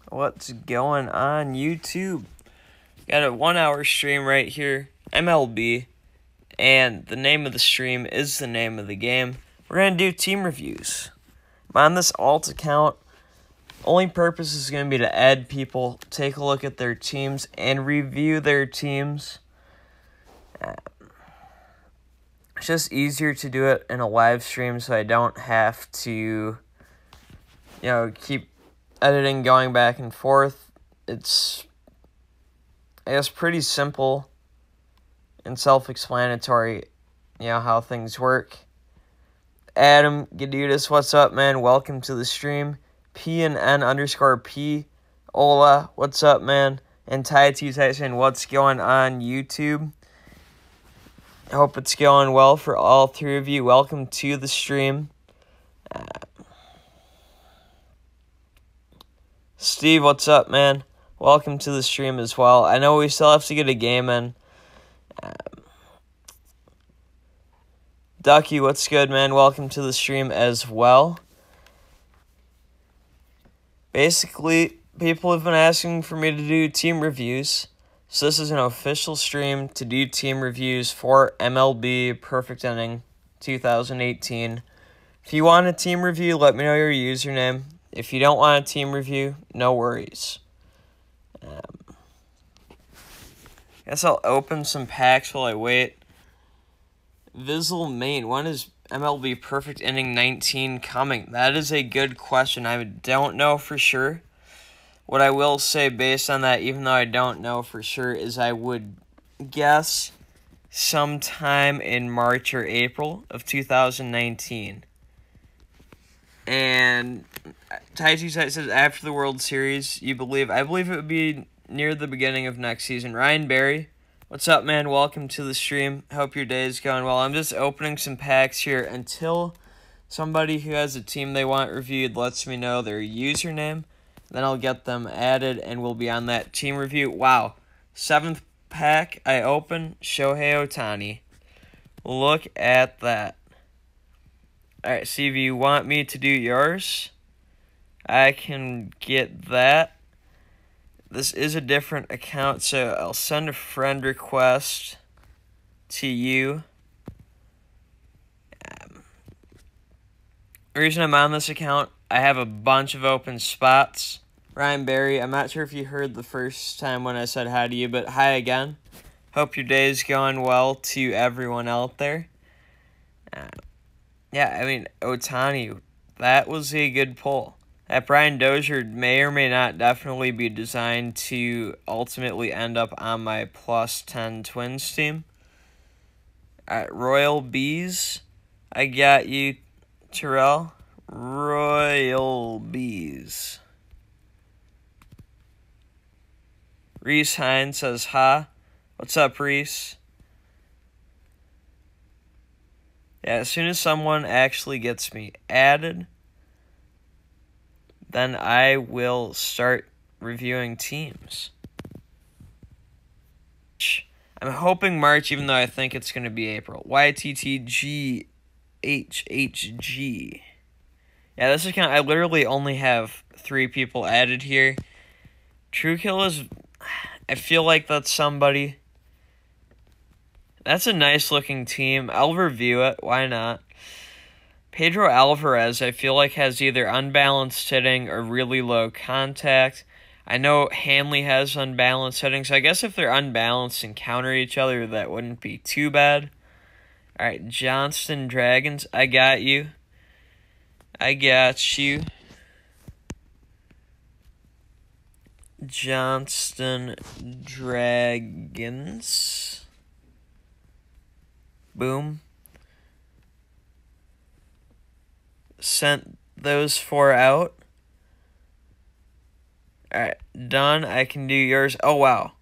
What's going on YouTube? Got a 1 hour stream right here, MLB, and the name of the stream is the name of the game. We're going to do team reviews. I'm on this alt account. Only purpose is going to be to add people, take a look at their teams, and review their teams. It's just easier to do it in a live stream so I don't have to, keep editing, going back and forth. It's, I guess, pretty simple and self-explanatory, how things work. Adam Gadudis, what's up, man? Welcome to the stream. PNN_P. Ola, what's up, man? And Tai2 Tyson, what's going on, YouTube? I hope it's going well for all three of you. Welcome to the stream. Steve, what's up, man? Welcome to the stream as well. I know we still have to get a game in. Ducky, what's good, man? Welcome to the stream as well. Basically, people have been asking for me to do team reviews. So this is an official stream to do team reviews for MLB Perfect Inning 2018. If you want a team review, let me know your username. If you don't want a team review, no worries. Guess I'll open some packs while I wait. Visual Main, when is MLB Perfect Inning 19 coming? That is a good question. I don't know for sure. What I will say based on that, even though I don't know for sure, is I would guess sometime in March or April of 2019. And Tai2 says after the World Series, I believe it would be near the beginning of next season. Ryan Berry, what's up, man? Welcome to the stream. Hope your day is going well. I'm just opening some packs here until somebody who has a team they want reviewed lets me know their username. Then I'll get them added, and we'll be on that team review. Wow. 7th pack I open, Shohei Ohtani. Look at that. Alright, see if you want me to do yours. I can get that. This is a different account, so I'll send a friend request to you. The reason I'm on this account, I have a bunch of open spots. Ryan Berry, I'm not sure if you heard the first time when I said hi to you, but hi again. Hope your day is going well to everyone out there. Ohtani, that was a good pull. That Brian Dozier may or may not definitely be designed to ultimately end up on my +10 Twins team. Royal Bees, I got you, Terrell. Royal Bees. Reese Hines says, ha. What's up, Reese? Yeah, as soon as someone actually gets me added, then I will start reviewing teams. I'm hoping March, even though I think it's going to be April. YTTGHHG. Yeah, this account, I literally only have 3 people added here. Truekill is, I feel like that's somebody. That's a nice looking team. I'll review it. Why not? Pedro Alvarez, I feel like, has either unbalanced hitting or really low contact. I know Hanley has unbalanced hitting, so I guess if they're unbalanced and counter each other, that wouldn't be too bad. All right, Johnston Dragons, I got you. I got you. Johnston Dragons. Boom. Sent those 4 out. Alright, done. I can do yours. Oh, wow.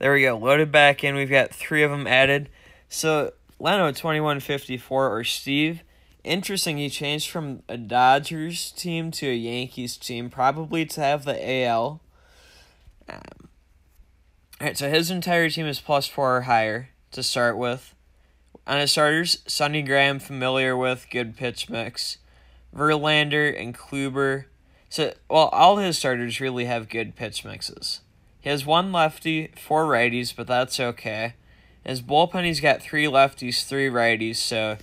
There we go. Loaded back in. We've got 3 of them added. So, Leno, 2154, or Steve. Interesting, he changed from a Dodgers team to a Yankees team, probably to have the AL. Alright, so his entire team is +4 or higher to start with. On his starters, Sonny Graham, familiar with, good pitch mix. Verlander and Kluber. So, well, all his starters really have good pitch mixes. He has 1 lefty, 4 righties, but that's okay. His bullpen, he's got 3 lefties, 3 righties, so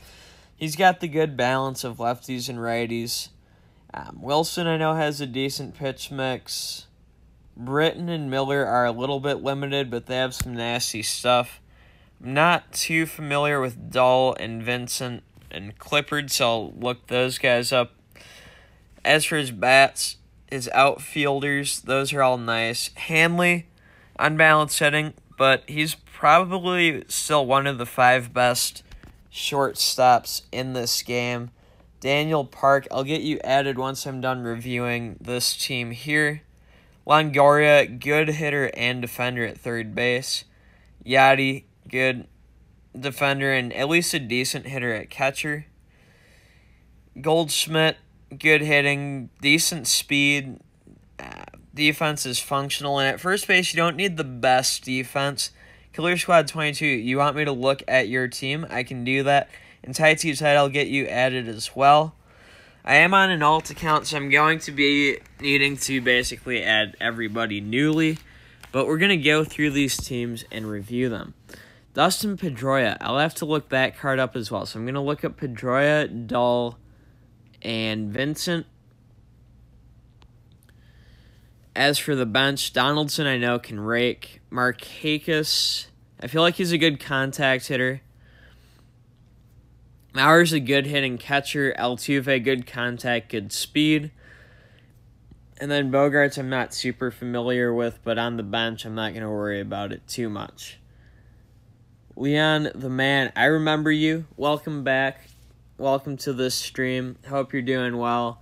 he's got the good balance of lefties and righties. Wilson, I know, has a decent pitch mix. Britton and Miller are a little bit limited, but they have some nasty stuff. I'm not too familiar with Dahl and Vincent and Clippard, so I'll look those guys up. As for his bats, his outfielders, those are all nice. Hanley, unbalanced hitting, but he's probably still one of the 5 best shortstops in this game. Daniel Park, I'll get you added once I'm done reviewing this team here. Longoria, good hitter and defender at third base. Yachty, good defender and at least a decent hitter at catcher. Goldschmidt, good hitting, decent speed. Defense is functional. And at first base, you don't need the best defense. Killer Squad 22, you want me to look at your team? I can do that. And tight, I'll get you added as well. I am on an alt account, so I'm going to be needing to basically add everybody newly. But we're going to go through these teams and review them. Dustin Pedroia, I'll have to look that card up as well. So I'm going to look up Pedroia, Dahl, and Vincent. As for the bench, Donaldson I know can rake. Markakis, I feel like he's a good contact hitter. Mauer's a good hitting catcher. Altuve, good contact, good speed. And then Bogarts I'm not super familiar with, but on the bench I'm not going to worry about it too much. Leon, the man, I remember you. Welcome back. Welcome to this stream. Hope you're doing well.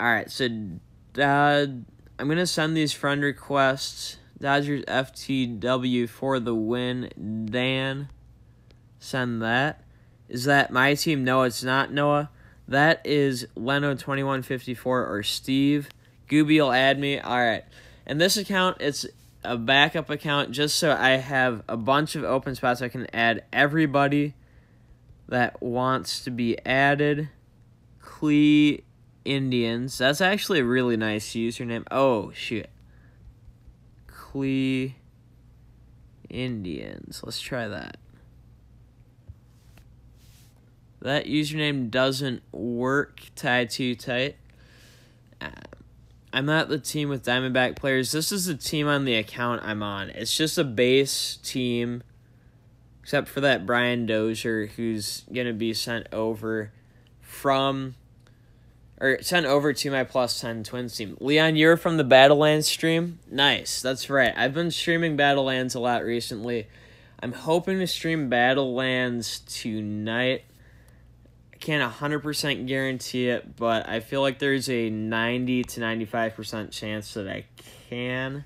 Alright, so I'm going to send these friend requests. Dodgers FTW for the win. Dan, send that. Is that my team? No, it's not, Noah. That is Leno 2154 or Steve. Gooby will add me. Alright. And this account, it's a backup account just so I have a bunch of open spots. I can add everybody that wants to be added. CLE Indians. That's actually a really nice username. Oh, shit. CLE Indians. Let's try that. That username doesn't work. Too tight. I'm not the team with Diamondback players. This is the team on the account I'm on. It's just a base team, except for that Brian Dozier, who's going to be sent over to my plus 10 Twins team. Leon, you're from the Battlelands stream? Nice, that's right. I've been streaming Battlelands a lot recently. I'm hoping to stream Battlelands tonight. I can't 100% guarantee it, but I feel like there's a 90 to 95% chance that I can.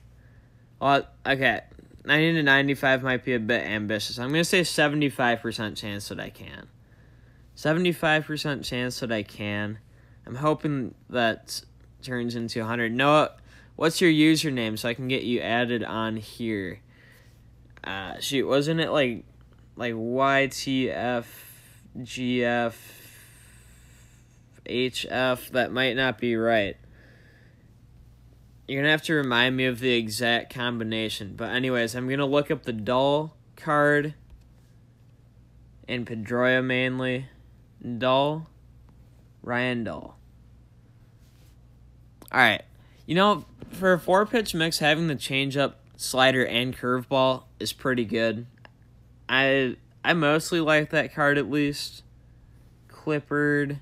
Well, okay, 90 to 95 might be a bit ambitious. I'm going to say 75% chance that I can. 75% chance that I can. I'm hoping that turns into 100. Noah, what's your username so I can get you added on here? Shoot, wasn't it like YTF, GF, HF? That might not be right. You're going to have to remind me of the exact combination. But anyways, I'm going to look up the Dahl card and Pedroia mainly. Dahl. Ryan Dahl. Alright. You know, for a 4-pitch mix, having the changeup, slider, and curveball is pretty good. I mostly like that card at least. Clippard.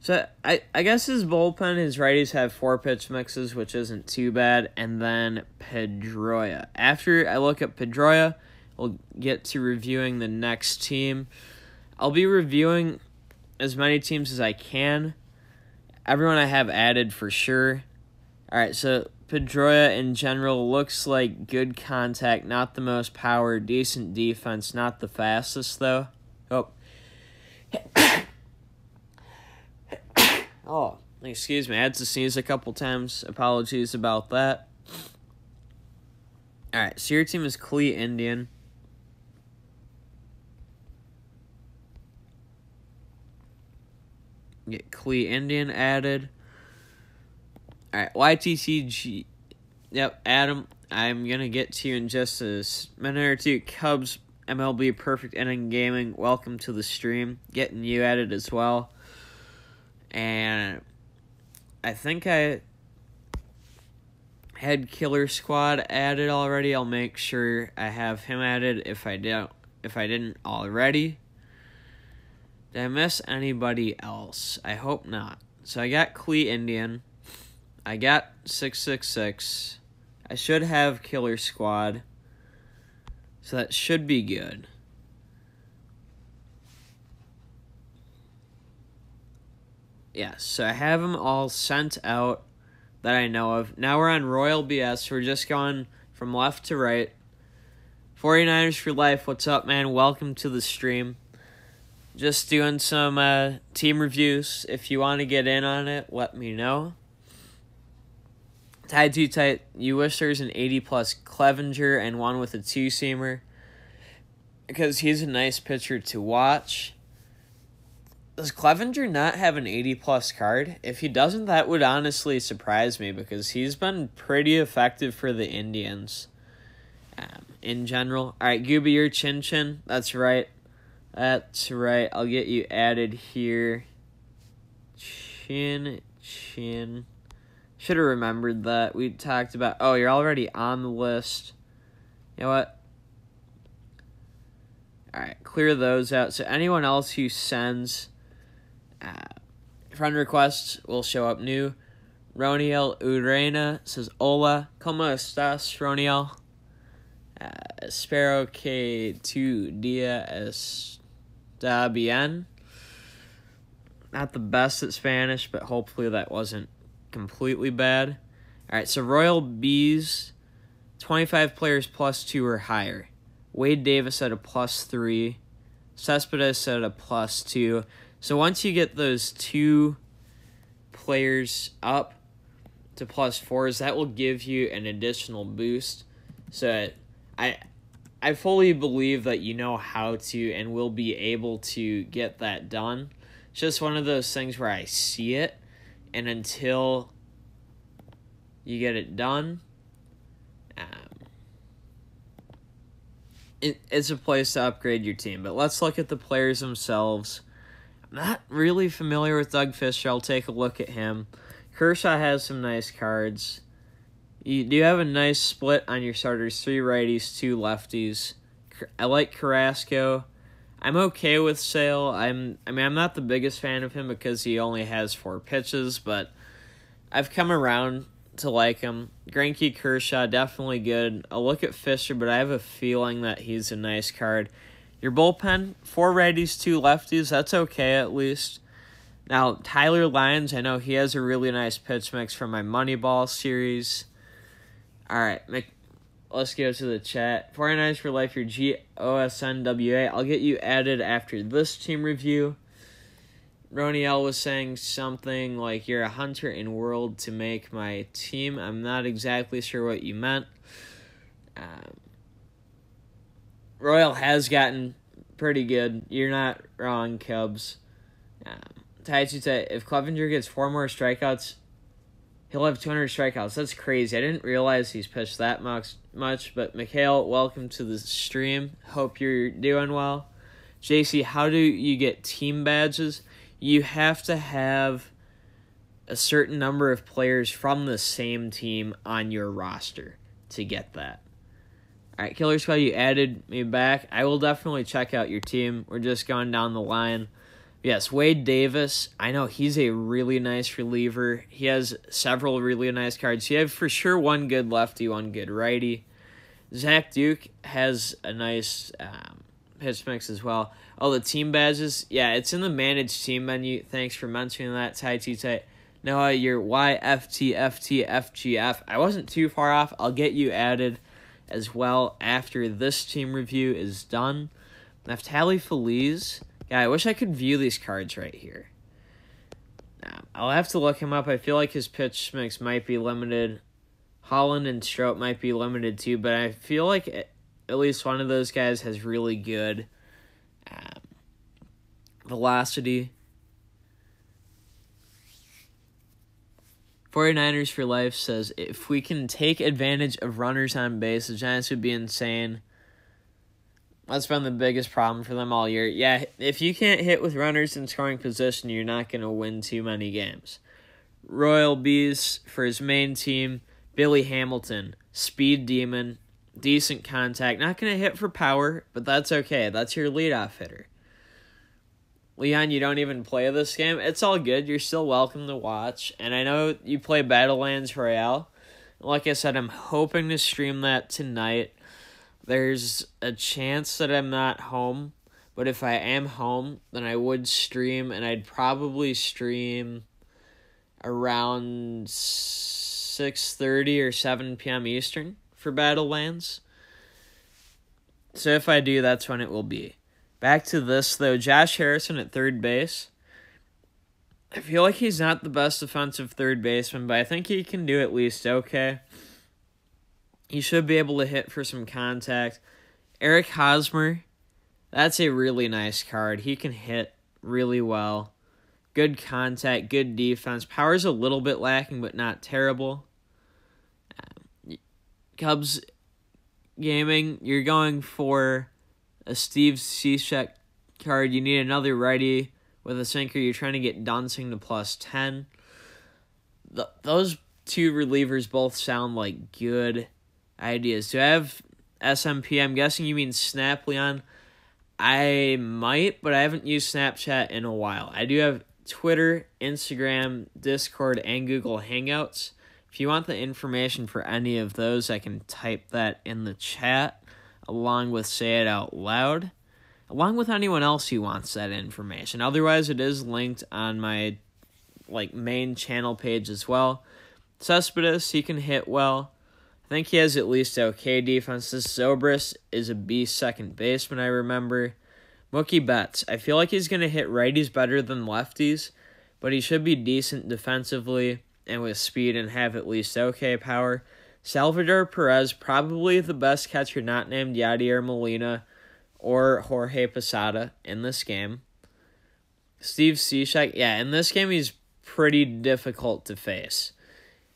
So, I guess his bullpen, his righties have 4-pitch mixes, which isn't too bad. And then Pedroia. After I look up Pedroia, we'll get to reviewing the next team. I'll be reviewing as many teams as I can. Everyone I have added for sure. Alright, so Pedroia in general looks like good contact, not the most power, decent defense, not the fastest though. Oh, excuse me, I had to sneeze a couple times. Apologies about that. Alright, so your team is CLE Indian. Get CLE Indian added. All right, YTCG. Yep, Adam, I'm going to get to you in just a minute or two. Cubs, MLB Perfect Inning Gaming, welcome to the stream. Getting you added as well. And I think I had Killer Squad added already. I'll make sure I have him added if I didn't already. Did I miss anybody else? I hope not. So I got CLE Indian. I got 666. I should have Killer Squad. So that should be good. Yes, so I have them all sent out that I know of. Now we're on Royal BS. We're just going from left to right. 49ers for life. What's up, man? Welcome to the stream. Just doing some team reviews. If you want to get in on it, let me know. Tied too tight. You wish there's an 80-plus Clevenger and one with a two-seamer, because he's a nice pitcher to watch. Does Clevenger not have an 80-plus card? If he doesn't, that would honestly surprise me, because he's been pretty effective for the Indians in general. All right, Gooby, you're Chin Chin. That's right. That's right. I'll get you added here. Chin Chin. Should have remembered that. We talked about... Oh, you're already on the list. You know what? Alright, clear those out. So anyone else who sends friend requests will show up new. Roniel Urena says, Hola, ¿cómo estás, Roniel? Espero que tu día está bien. Not the best at Spanish, but hopefully that wasn't completely bad. All right, so Royal Bees, 25 players plus 2 or higher. Wade Davis at a +3. Cespedes at a +2. So once you get those 2 players up to +4s, that will give you an additional boost. So I fully believe that you know how to and will be able to get that done. It's just one of those things where I see it, and until you get it done, it's a place to upgrade your team. But let's look at the players themselves. I'm not really familiar with Doug Fisher. I'll take a look at him. Kershaw has some nice cards. You do have a nice split on your starters. 3 righties, 2 lefties. I like Carrasco. I'm okay with Sale. I'm not the biggest fan of him because he only has 4 pitches, but I've come around to like him. Greinke, Kershaw, definitely good. I'll look at Fisher, but I have a feeling that he's a nice card. Your bullpen, 4 righties, 2 lefties. That's okay at least. Now, Tyler Lyons, I know he has a really nice pitch mix from my Moneyball series. All right, let's go to the chat. 49ers for life, your GOSNWA. I'll get you added after this team review. Roniel was saying something like, you're a hunter in world to make my team. I'm not exactly sure what you meant. Royal has gotten pretty good. You're not wrong, Cubs. If Clevenger gets 4 more strikeouts, he'll have 200 strikeouts. That's crazy. I didn't realize he's pitched that much. But Mikhail, welcome to the stream. Hope you're doing well. JC, how do you get team badges? You have to have a certain number of players from the same team on your roster to get that. All right, Killer Squad, you added me back. I will definitely check out your team. We're just going down the line. Yes, Wade Davis, I know he's a really nice reliever. He has several really nice cards. You have for sure 1 good lefty, 1 good righty. Zach Duke has a nice pitch mix as well. Oh, the team badges. Yeah, it's in the managed team menu. Thanks for mentioning that, Tight. Noah, you're YFTFTFGF. I wasn't too far off. I'll get you added as well after this team review is done. Naftali Feliz. Yeah, I wish I could view these cards right here. I'll have to look him up. I feel like his pitch mix might be limited. Holland and Strout might be limited too, but I feel like at least one of those guys has really good velocity. 49ers for Life says, if we can take advantage of runners on base, the Giants would be insane. That's been the biggest problem for them all year. Yeah, if you can't hit with runners in scoring position, you're not going to win too many games. Royal Bees for his main team, Billy Hamilton, speed demon, decent contact. Not going to hit for power, but that's okay. That's your leadoff hitter. Leon, you don't even play this game. It's all good. You're still welcome to watch. And I know you play Battlelands Royale. Like I said, I'm hoping to stream that tonight. There's a chance that I'm not home, but if I am home, then I would stream, and I'd probably stream around 6:30 or 7 p.m. Eastern for Battlelands. So if I do, that's when it will be. Back to this, though. Josh Harrison at third base. I feel like he's not the best defensive third baseman, but I think he can do at least okay. He should be able to hit for some contact. Eric Hosmer, that's a really nice card. He can hit really well. Good contact, good defense. Power's a little bit lacking, but not terrible. Cubs Gaming, you're going for a Steve Cishek card. You need another righty with a sinker. You're trying to get Dunsing to +10. Those two relievers both sound like good ideas. Do I have SMP? I'm guessing you mean Snap, Leon. I might, but I haven't used Snapchat in a while. I do have Twitter, Instagram, Discord, and Google Hangouts. If you want the information for any of those, I can type that in the chat, along with Say It Out Loud, along with anyone else who wants that information. Otherwise, it is linked on my main channel page as well. Cespedes, he can hit well. I think he has at least okay defense. This Zobrist is a beast second baseman, I remember. Mookie Betts, I feel like he's going to hit righties better than lefties, but he should be decent defensively and with speed and have at least okay power. Salvador Perez, probably the best catcher not named Yadier Molina or Jorge Posada in this game. Steve Cishek, yeah, in this game he's pretty difficult to face.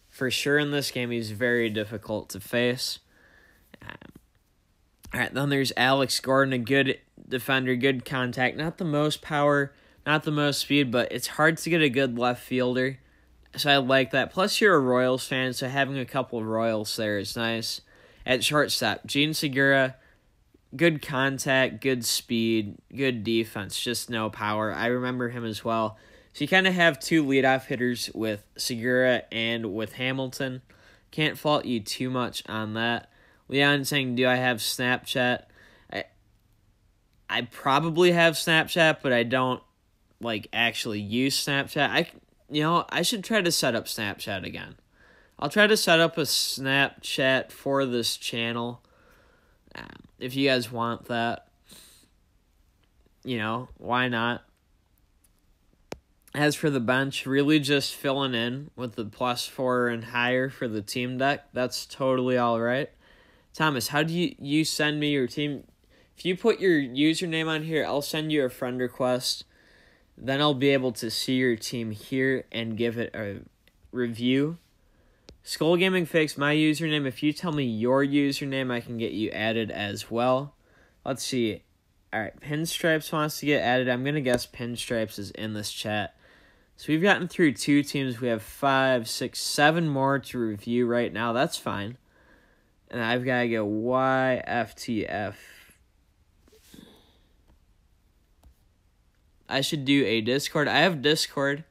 For sure in this game he's very difficult to face. All right, then there's Alex Gordon, a good defender, good contact. Not the most power, not the most speed, but it's hard to get a good left fielder. So I like that. Plus, you're a Royals fan, so having a couple of Royals there is nice. At shortstop, Gene Segura, good contact, good speed, good defense, just no power. I remember him as well. So you kind of have two leadoff hitters with Segura and with Hamilton. Can't fault you too much on that. Leon saying, do I have Snapchat? I probably have Snapchat, but I don't actually use Snapchat. I should try to set up Snapchat again. I'll try to set up a Snapchat for this channel. If you guys want that. Why not? As for the bench, really just filling in with the +4 and higher for the team deck. That's totally all right. Thomas, how do you send me your team? If you put your username on here, I'll send you a friend request. Then I'll be able to see your team here and give it a review. Skull Gaming Fakes, my username. If you tell me your username, I can get you added as well. Let's see. All right, Pinstripes wants to get added. I'm going to guess Pinstripes is in this chat. So we've gotten through 2 teams. We have 5, 6, 7 more to review right now. That's fine. And I've got to go YFTF. I should do a Discord. I have Discord.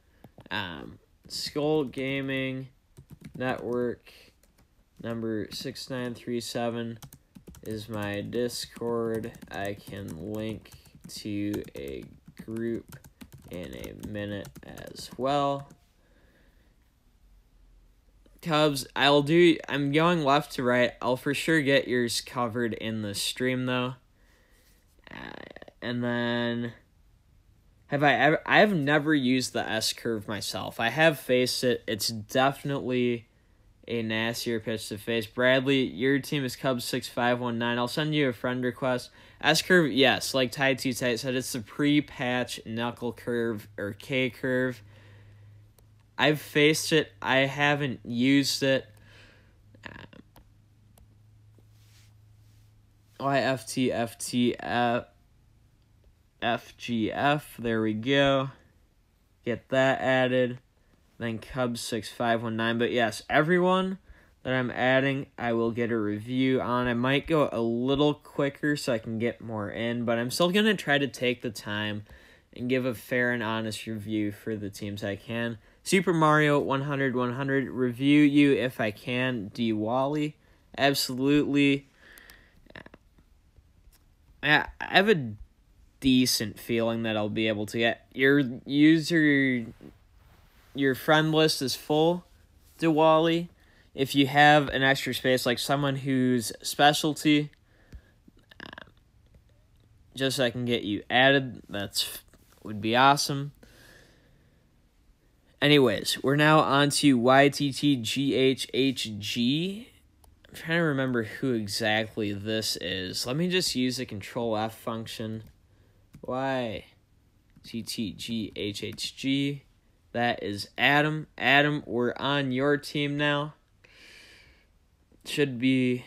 Skull Gaming Network number 6937 is my Discord. I can link to a group in a minute as well. Cubs, I'm going left to right. I'll for sure get yours covered in the stream though. And then I have never used the S-curve myself. I have faced it. It's definitely a nastier pitch to face. Bradley, your team is Cubs 6519. I'll send you a friend request. S-curve, yes, like Ty T Tight said, it's the pre-patch knuckle curve or K curve. I've faced it. I haven't used it. FGF. There we go. Get that added. Then Cubs 6519. But yes, everyone that I'm adding, I will get a review on. I might go a little quicker so I can get more in, but I'm still going to try to take the time and give a fair and honest review for the teams I can. Super Mario 100 review you if I can. Diwali, absolutely. I have a decent feeling that I'll be able to get your friend list is full. Diwali. If you have an extra space, like someone whose specialty, just so I can get you added, would be awesome. Anyways, we're now on to YTTGHHG. I'm trying to remember who exactly this is. Let me just use the Control F function. YTTGHHG. That is Adam. Adam, we're on your team now. Should be...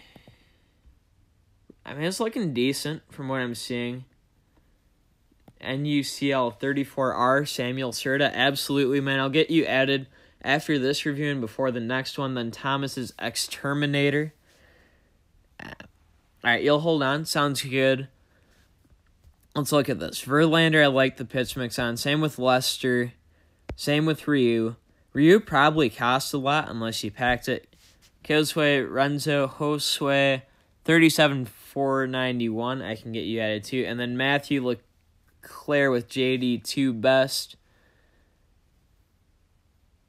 I mean, it's looking decent from what I'm seeing. NUCL 34R, Samuel Serta. Absolutely, man. I'll get you added after this review and before the next one. Then Thomas's Exterminator. Alright, you'll hold on. Sounds good. Let's look at this. Verlander, I like the pitch mix on. Same with Lester. Same with Ryu. Ryu probably cost a lot unless you packed it. Kozue, Renzo, Josue, 37,491. I can get you added too. And then Matthew Leclaire with JD 2 best.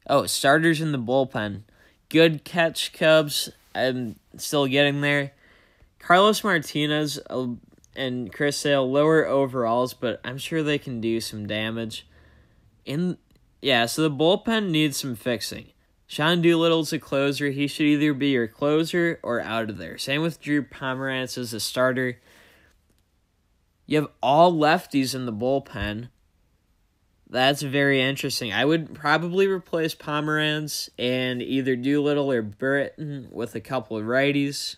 Oh, starters in the bullpen. Good catch, Cubs. I'm still getting there. Carlos Martinez and Chris Sale, lower overalls, but I'm sure they can do some damage. So the bullpen needs some fixing. Sean Doolittle's a closer. He should either be your closer or out of there. Same with Drew Pomerantz as a starter. You have all lefties in the bullpen. That's very interesting. I would probably replace Pomerantz and either Doolittle or Britton with a couple of righties.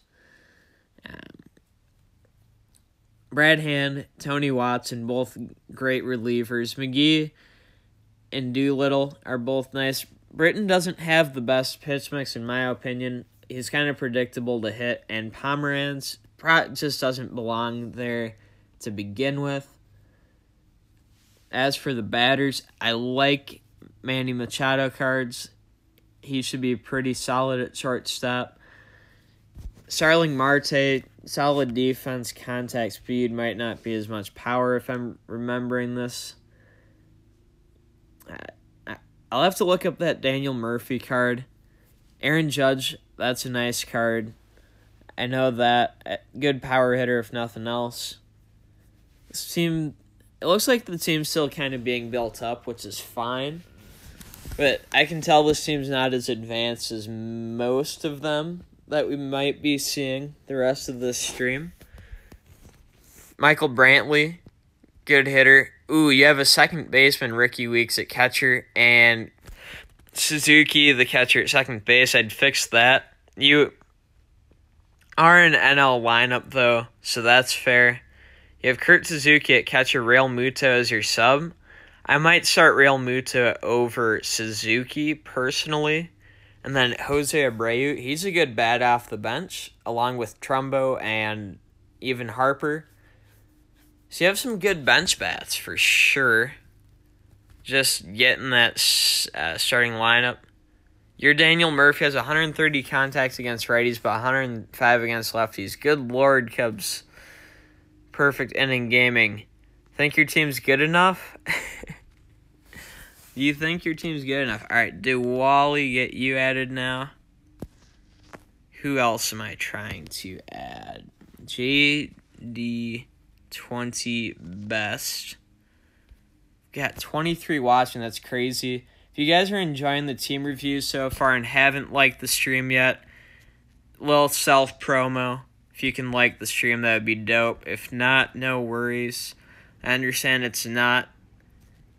Brad Hand, Tony Watson, both great relievers. McGee and Doolittle are both nice. Britton doesn't have the best pitch mix, in my opinion. He's kind of predictable to hit, and Pomerantz just doesn't belong there to begin with. As for the batters, I like Manny Machado cards. He should be pretty solid at shortstop. Starling Marte, solid defense, contact speed, might not be as much power if I'm remembering this. I'll have to look up that Daniel Murphy card. Aaron Judge, that's a nice card. I know that. Good power hitter, if nothing else. This team, it looks like the team's still kind of being built up, which is fine. But I can tell this team's not as advanced as most of them that we might be seeing the rest of this stream. Michael Brantley, good hitter. Ooh, you have a second baseman, Ricky Weeks, at catcher, and Suzuki, the catcher, at second base. I'd fix that. You are an NL lineup, though, so that's fair. You have Kurt Suzuki at catcher, Real Muto as your sub. I might start Real Muto over Suzuki, personally. And then Jose Abreu, he's a good bat off the bench, along with Trumbo and even Harper. So you have some good bench bats for sure. Just getting that starting lineup. Your Daniel Murphy has 130 contacts against righties, but 105 against lefties. Good Lord, Cubs. Perfect inning gaming. Think your team's good enough? Do you think your team's good enough? All right, Diwali, get you added now. Who else am I trying to add? JD 20 best. Got 23 watching. That's crazy. If you guys are enjoying the team reviews so far and haven't liked the stream yet, little self-promo. If you can like the stream, that would be dope. If not, no worries. I understand it's not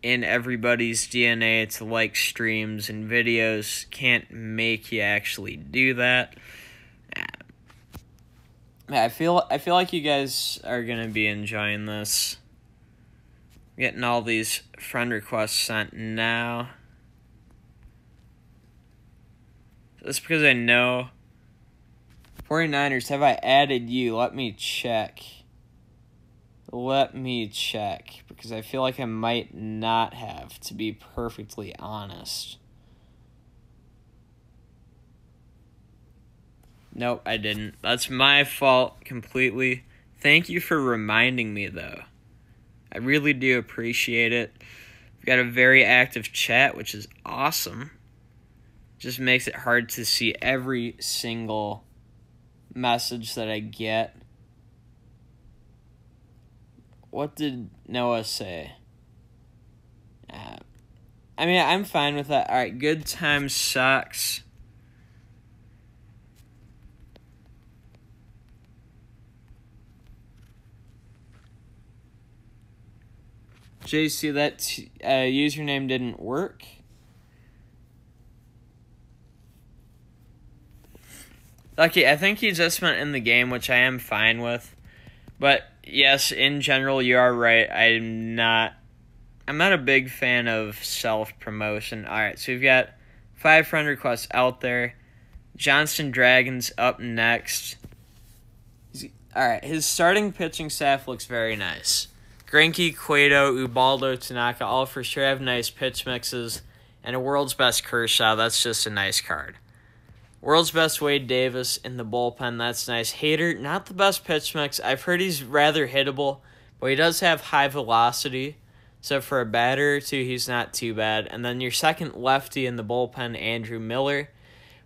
in everybody's DNA to like streams and videos. Can't make you actually do that. I feel like you guys are gonna be enjoying this. Getting all these friend requests sent now. That's because I know 49ers, have I added you? Let me check. Because I feel like I might not have, to be perfectly honest. Nope, I didn't. That's my fault completely. Thank you for reminding me, though. I really do appreciate it. We've got a very active chat, which is awesome. Just makes it hard to see every single message that I get. What did Noah say? I mean, I'm fine with that. All right, good time sucks. JC, that username didn't work. Lucky, I think he just meant in the game, which I am fine with. But yes, in general, you are right. I'm not a big fan of self-promotion. All right, so we've got 5 friend requests out there. Johnston Dragons up next. All right, his starting pitching staff looks very nice. Greinke, Cueto, Ubaldo, Tanaka, all for sure have nice pitch mixes. And a world's best Kershaw, that's just a nice card. World's best Wade Davis in the bullpen, that's nice. Hader, not the best pitch mix. I've heard he's rather hittable, but he does have high velocity. So for a batter or two, he's not too bad. And then your second lefty in the bullpen, Andrew Miller.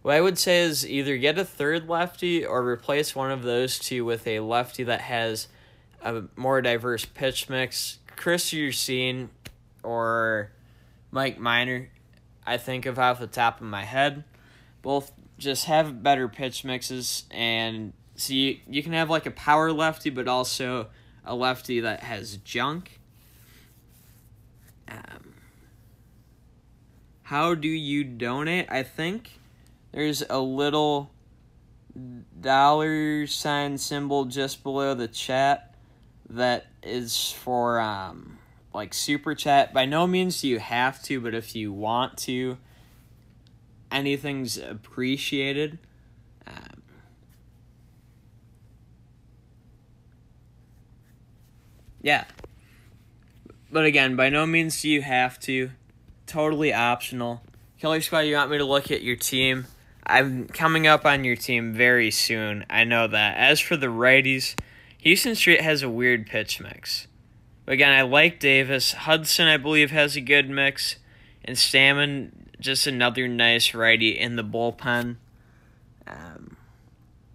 What I would say is either get a third lefty or replace one of those two with a lefty that has a more diverse pitch mix. Chris Urcine or Mike Minor, I think of off the top of my head. Both just have better pitch mixes, and so you can have like a power lefty, but also a lefty that has junk. How do you donate? I think there's a little $ symbol just below the chat that is for like super chat. By no means do you have to, but if you want to, anything's appreciated. Yeah. But again, by no means do you have to. Totally optional. Killer Squad, you want me to look at your team? I'm coming up on your team very soon. I know that. As for the righties, Houston Street has a weird pitch mix. But again, I like Davis. Hudson, I believe, has a good mix. And Stammen, just another nice righty in the bullpen.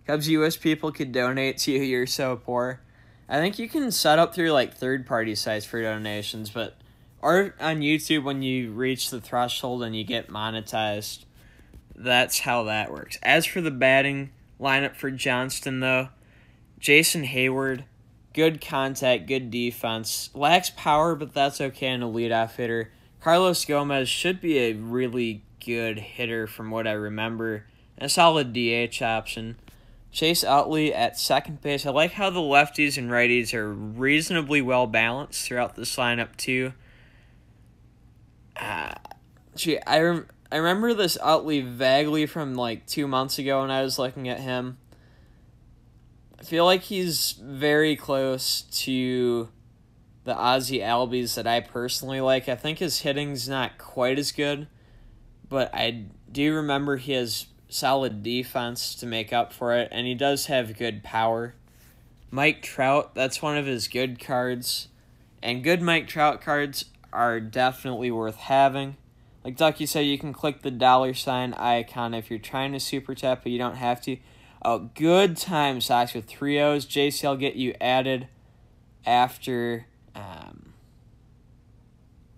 Cubs US people could donate to you. You're so poor. I think you can set up through like third-party sites for donations, but or on YouTube when you reach the threshold and you get monetized. That's how that works. As for the batting lineup for Johnston, though, Jason Hayward, good contact, good defense. Lacks power, but that's okay in a leadoff hitter. Carlos Gomez should be a really good hitter from what I remember. A solid DH option. Chase Utley at second base. I like how the lefties and righties are reasonably well balanced throughout this lineup, too. I remember this Utley vaguely from like 2 months ago when I was looking at him. I feel like he's very close to the Ozzie Albies that I personally like. I think his hitting's not quite as good, but I do remember he has solid defense to make up for it, and he does have good power. Mike Trout, that's one of his good cards, and good Mike Trout cards are definitely worth having. Like Ducky said, you can click the $ icon if you're trying to super chat, but you don't have to. Oh, good time, Sox, with 3 O's. JC, I'll get you added after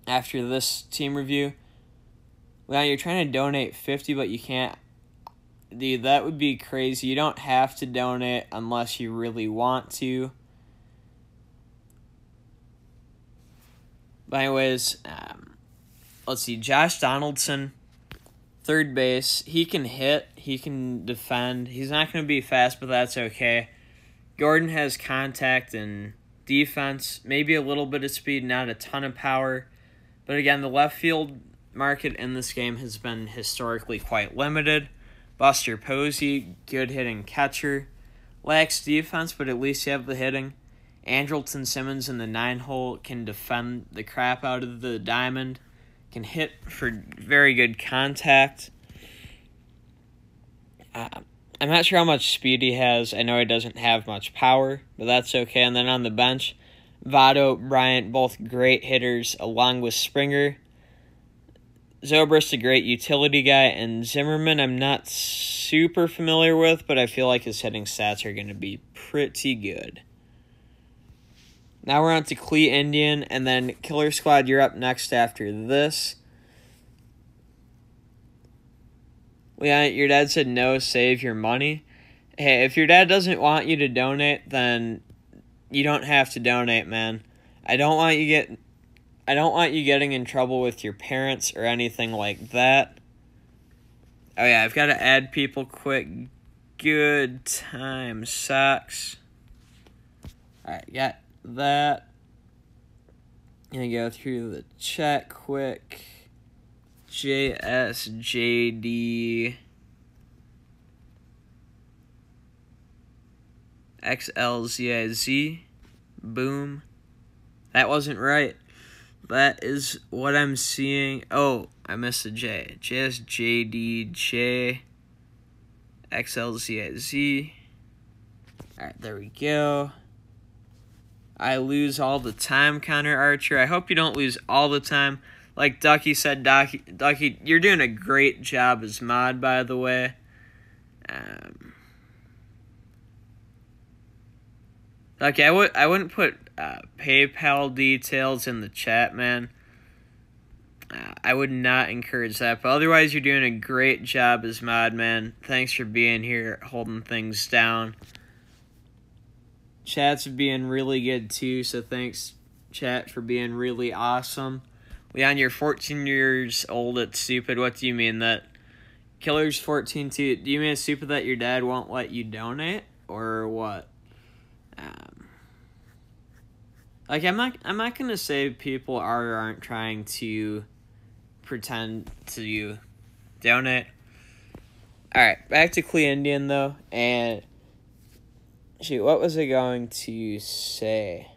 this team review. Now you're trying to donate 50, but you can't. Dude, that would be crazy. You don't have to donate unless you really want to. But anyways, let's see. Josh Donaldson, third base. He can hit. He can defend. He's not going to be fast, but that's okay. Gordon has contact and defense. Maybe a little bit of speed, not a ton of power. But again, the left field market in this game has been historically quite limited. Buster Posey, good hitting catcher. Lacks defense, but at least you have the hitting. Andrelton Simmons in the 9-hole can defend the crap out of the diamond. Can hit for very good contact. I'm not sure how much speed he has. I know he doesn't have much power, but that's okay. And then on the bench, Votto, Bryant, both great hitters, along with Springer. Zobrist, a great utility guy, and Zimmerman I'm not super familiar with, but I feel like his hitting stats are going to be pretty good. Now we're on to CLE Indian, and then Killer Squad, you're up next after this. Yeah, your dad said no, save your money. Hey, if your dad doesn't want you to donate, then you don't have to donate, man. I don't want you getting in trouble with your parents or anything like that. Oh yeah, I've got to add people quick. Good time sucks. Alright, got that. Gonna go through the chat quick. JSJD XLZIZ. Boom. That wasn't right. That is what I'm seeing. Oh, I missed a J. JSJDJ XLZIZ. Alright, there we go. I lose all the time, Connor Archer. I hope you don't lose all the time. Like Ducky said, Ducky, you're doing a great job as mod, by the way. Ducky, I wouldn't put PayPal details in the chat, man. I would not encourage that. But otherwise, you're doing a great job as mod, man. Thanks for being here, holding things down. Chat's being really good, too, so thanks, chat, for being really awesome. Leon, you're 14 years old. It's stupid. What do you mean? That Killer's 14 too? Do you mean it's stupid that your dad won't let you donate, or what? Like I'm not gonna say people are or aren't trying to pretend to donate. All right, back to CLE Indian though, and shoot, what was I going to say?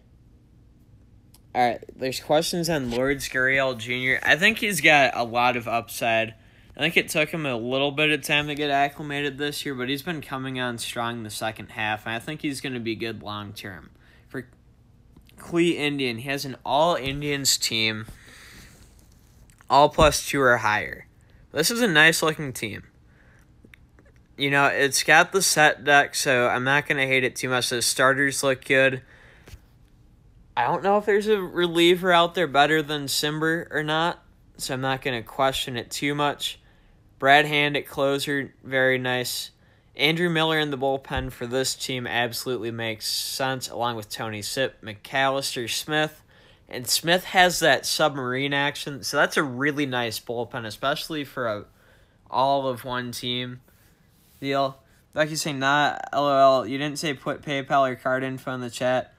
All right, there's questions on Lourdes Gurriel Jr. I think he's got a lot of upside. I think it took him a little bit of time to get acclimated this year, but he's been coming on strong in the second half, and I think he's going to be good long term. For CLE Indian, he has an all-Indians team, all +2 or higher. This is a nice-looking team. You know, it's got the set deck, so I'm not going to hate it too much. The starters look good. I don't know if there's a reliever out there better than Simber or not, so I'm not going to question it too much. Brad Hand at closer, very nice. Andrew Miller in the bullpen for this team absolutely makes sense, along with Tony Sipp, McAllister, Smith. And Smith has that submarine action, so that's a really nice bullpen, especially for a all-of-one team deal. Becky's saying, nah, LOL, you didn't say put PayPal or card info in the chat.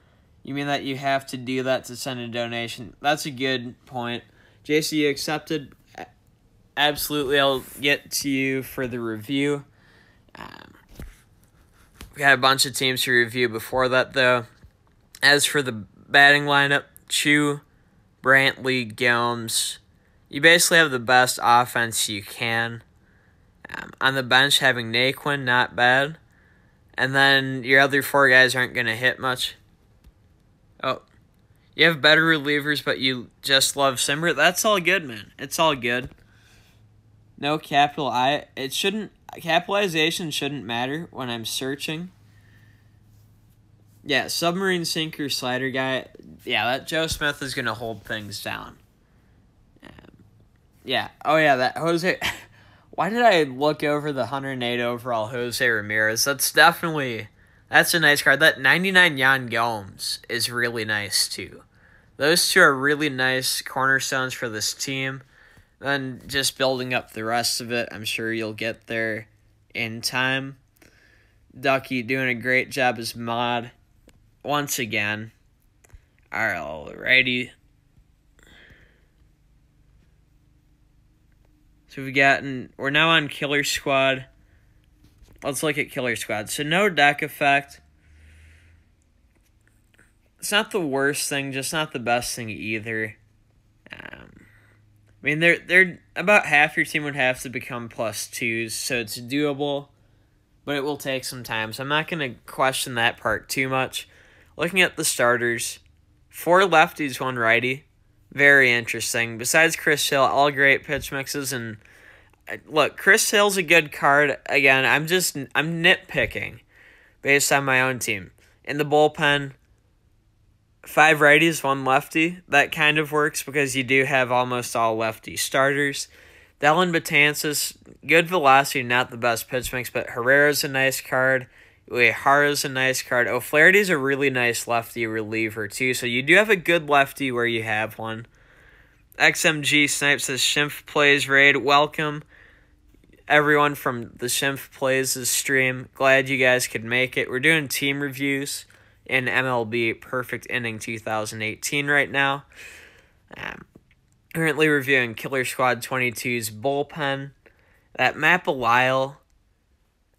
You mean that you have to do that to send a donation? That's a good point. JC, accepted. Absolutely, I'll get to you for the review. We got a bunch of teams to review before that, though. As for the batting lineup, Chu, Brantley, Gomes. You basically have the best offense you can. On the bench, having Naquin, not bad. And then your other four guys aren't going to hit much. Oh, you have better relievers, but you just love Simber. That's all good, man. It's all good. No capital I. Capitalization shouldn't matter when I'm searching. Yeah, submarine sinker slider guy. Yeah, that Joe Smith is gonna hold things down. Yeah. Oh yeah, that Jose. Why did I look over the 108 overall Jose Ramirez? That's a nice card. That 99 Yan Gomes is really nice, too. Those two are really nice cornerstones for this team. Then just building up the rest of it, I'm sure you'll get there in time. Ducky doing a great job as mod once again. Alrighty. So we're now on Killer Squad. Let's look at Killer Squad. So no deck effect. It's not the worst thing, just not the best thing either. I mean, they're about half your team would have to become +2s, so it's doable, but it will take some time. So I'm not going to question that part too much. Looking at the starters, 4 lefties, 1 righty. Very interesting. Besides Chris Hill, all great pitch mixes. And look, Chris Hill's a good card. Again, I'm nitpicking based on my own team. In the bullpen, 5 righties, 1 lefty. That kind of works because you do have almost all lefty starters. Dellin Betances, good velocity, not the best pitch mix, but Herrera's a nice card. Uehara's a nice card. O'Flaherty's a really nice lefty reliever, too. So you do have a good lefty where you have one. XMG Snipes says, Schimpf Plays Raid. Welcome, everyone from the Schimpf Plays' stream. Glad you guys could make it. We're doing team reviews in MLB Perfect Inning 2018 right now. Currently reviewing Killer Squad 22's bullpen. That Matt Belisle,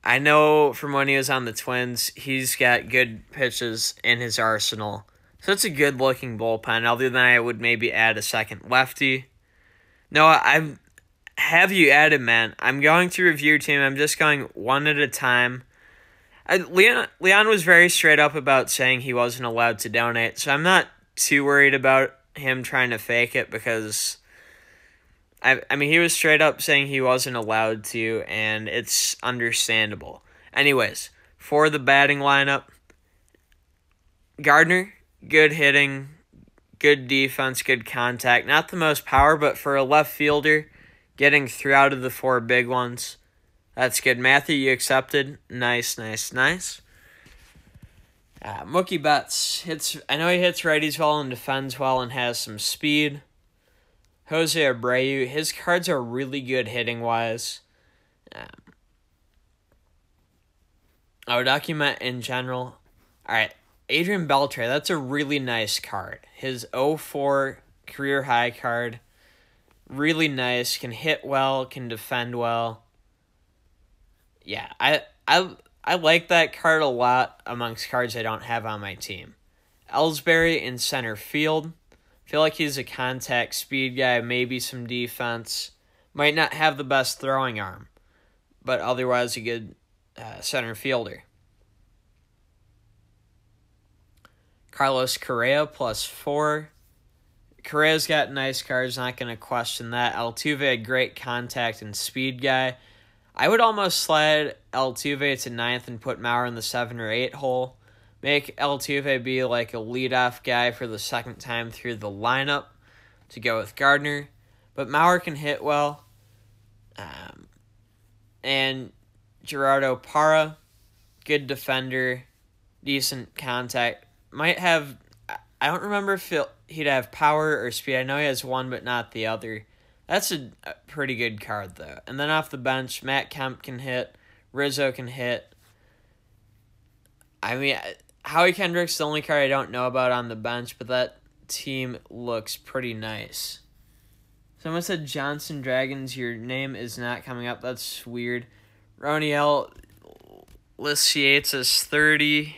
I know from when he was on the Twins, he's got good pitches in his arsenal. So it's a good-looking bullpen. Other than I would maybe add a second lefty. No, I have you added, man. I'm going to review your team. I'm just going one at a time. Leon was very straight up about saying he wasn't allowed to donate, so I'm not too worried about him trying to fake it because I mean, he was straight up saying he wasn't allowed to, and it's understandable. Anyways, for the batting lineup, Gardner, good hitting, good defense, good contact. Not the most power, but for a left fielder, getting 3 out of the 4 big ones, that's good. Matthew, you accepted. Nice, nice, nice. Mookie Betts, I know he hits righties well and defends well and has some speed. Jose Abreu, his cards are really good hitting-wise. I would document in general. All right, Adrian Beltre, that's a really nice card. His 04 career high card, really nice, can hit well, can defend well. Yeah, I like that card a lot amongst cards I don't have on my team. Ellsbury in center field. Feel like he's a contact speed guy, maybe some defense. Might not have the best throwing arm, but otherwise a good center fielder. Carlos Correa +4. Correa's got nice cards, not going to question that. Altuve, a great contact and speed guy. I would almost slide Altuve to 9th and put Mauer in the 7 or 8 hole. Make Altuve be like a leadoff guy for the second time through the lineup to go with Gardner. But Mauer can hit well. And Gerardo Parra, good defender, decent contact. Might have, I don't remember if he'd have power or speed. I know he has one but not the other. That's a pretty good card, though. And then off the bench, Matt Kemp can hit. Rizzo can hit. I mean, Howie Kendrick's the only card I don't know about on the bench, but that team looks pretty nice. Someone said Johnston Dragons, your name is not coming up. That's weird. Roniel Lissiates is 30.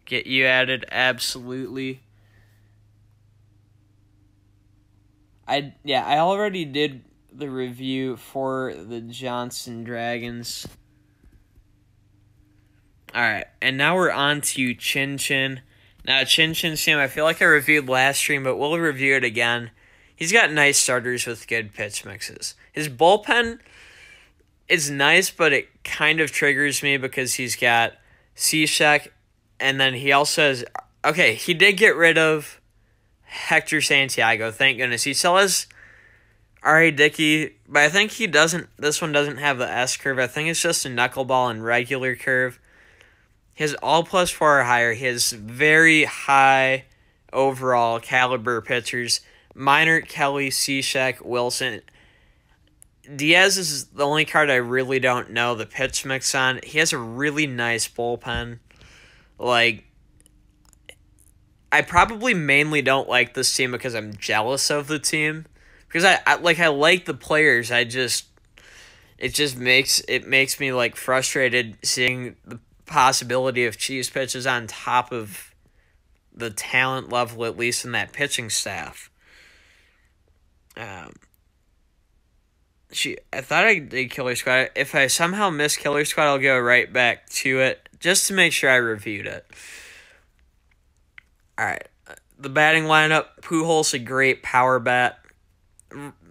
Get you added, absolutely. I already did the review for the Johnston Dragons. Alright, and now we're on to Chin Chin. Now, Chin Chin's team, I feel like I reviewed last stream, but we'll review it again. He's got nice starters with good pitch mixes. His bullpen is nice, but it kind of triggers me because he's got Cishek, and then he also has... Okay, he did get rid of Hector Santiago, thank goodness. He still has R.A. Dickey, but I think this one doesn't have the S curve. I think it's just a knuckleball and regular curve. He has all +4 or higher. He has very high overall caliber pitchers. Minor, Kelly, Cishek, Wilson. Diaz is the only card I really don't know the pitch mix on. He has a really nice bullpen. Like, I probably mainly don't like this team because I'm jealous of the team. Because I like the players. It just makes me like frustrated seeing the possibility of cheese pitches on top of the talent level, at least in that pitching staff. I thought I did Killer Squad. If I somehow miss Killer Squad, I'll go right back to it just to make sure I reviewed it. All right, the batting lineup. Pujols, a great power bat.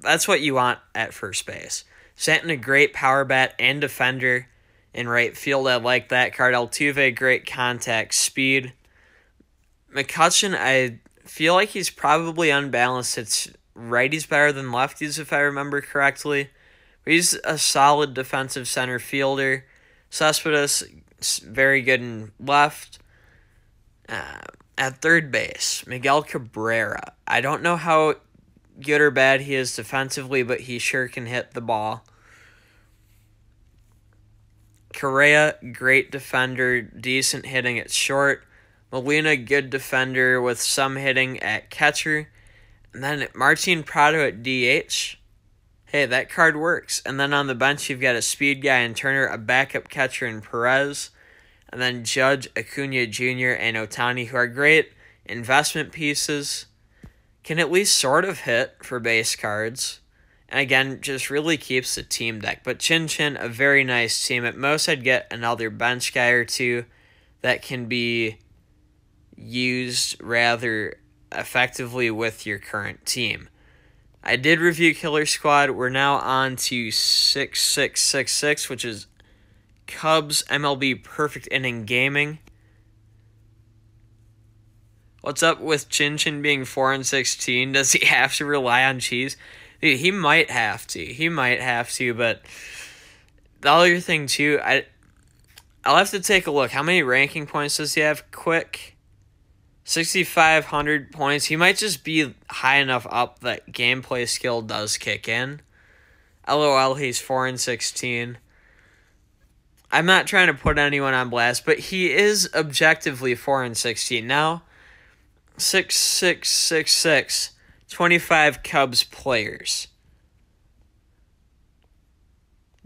That's what you want at first base. Stanton, a great power bat and defender. In right field, I like that card. Altuve, great contact speed. McCutchen, I feel like he's probably unbalanced. It's righties better than lefties, if I remember correctly. But he's a solid defensive center fielder. Cespedes, very good in left. At third base, Miguel Cabrera. I don't know how good or bad he is defensively, but he sure can hit the ball. Correa, great defender, decent hitting at short. Molina, good defender with some hitting at catcher. And then Martin Prado at DH. Hey, that card works. And then on the bench, you've got a speed guy in Turner, a backup catcher in Perez. And then Judge, Acuna Jr., and Ohtani, who are great investment pieces. Can at least sort of hit for base cards. And again, just really keeps the team deck. But Chin Chin, a very nice team. At most, I'd get another bench guy or two that can be used rather effectively with your current team. I did review Killer Squad. We're now on to 6666, which is Cubs MLB Perfect Inning Gaming. What's up with Chin Chin being 4-16? Does he have to rely on cheese? Dude, he might have to, but the other thing too, I'll have to take a look. How many ranking points does he have? Quick, 6,500 points. He might just be high enough up that gameplay skill does kick in. LOL, he's 4-16. I'm not trying to put anyone on blast, but he is objectively 4-16. Now, 6666. 25 Cubs players.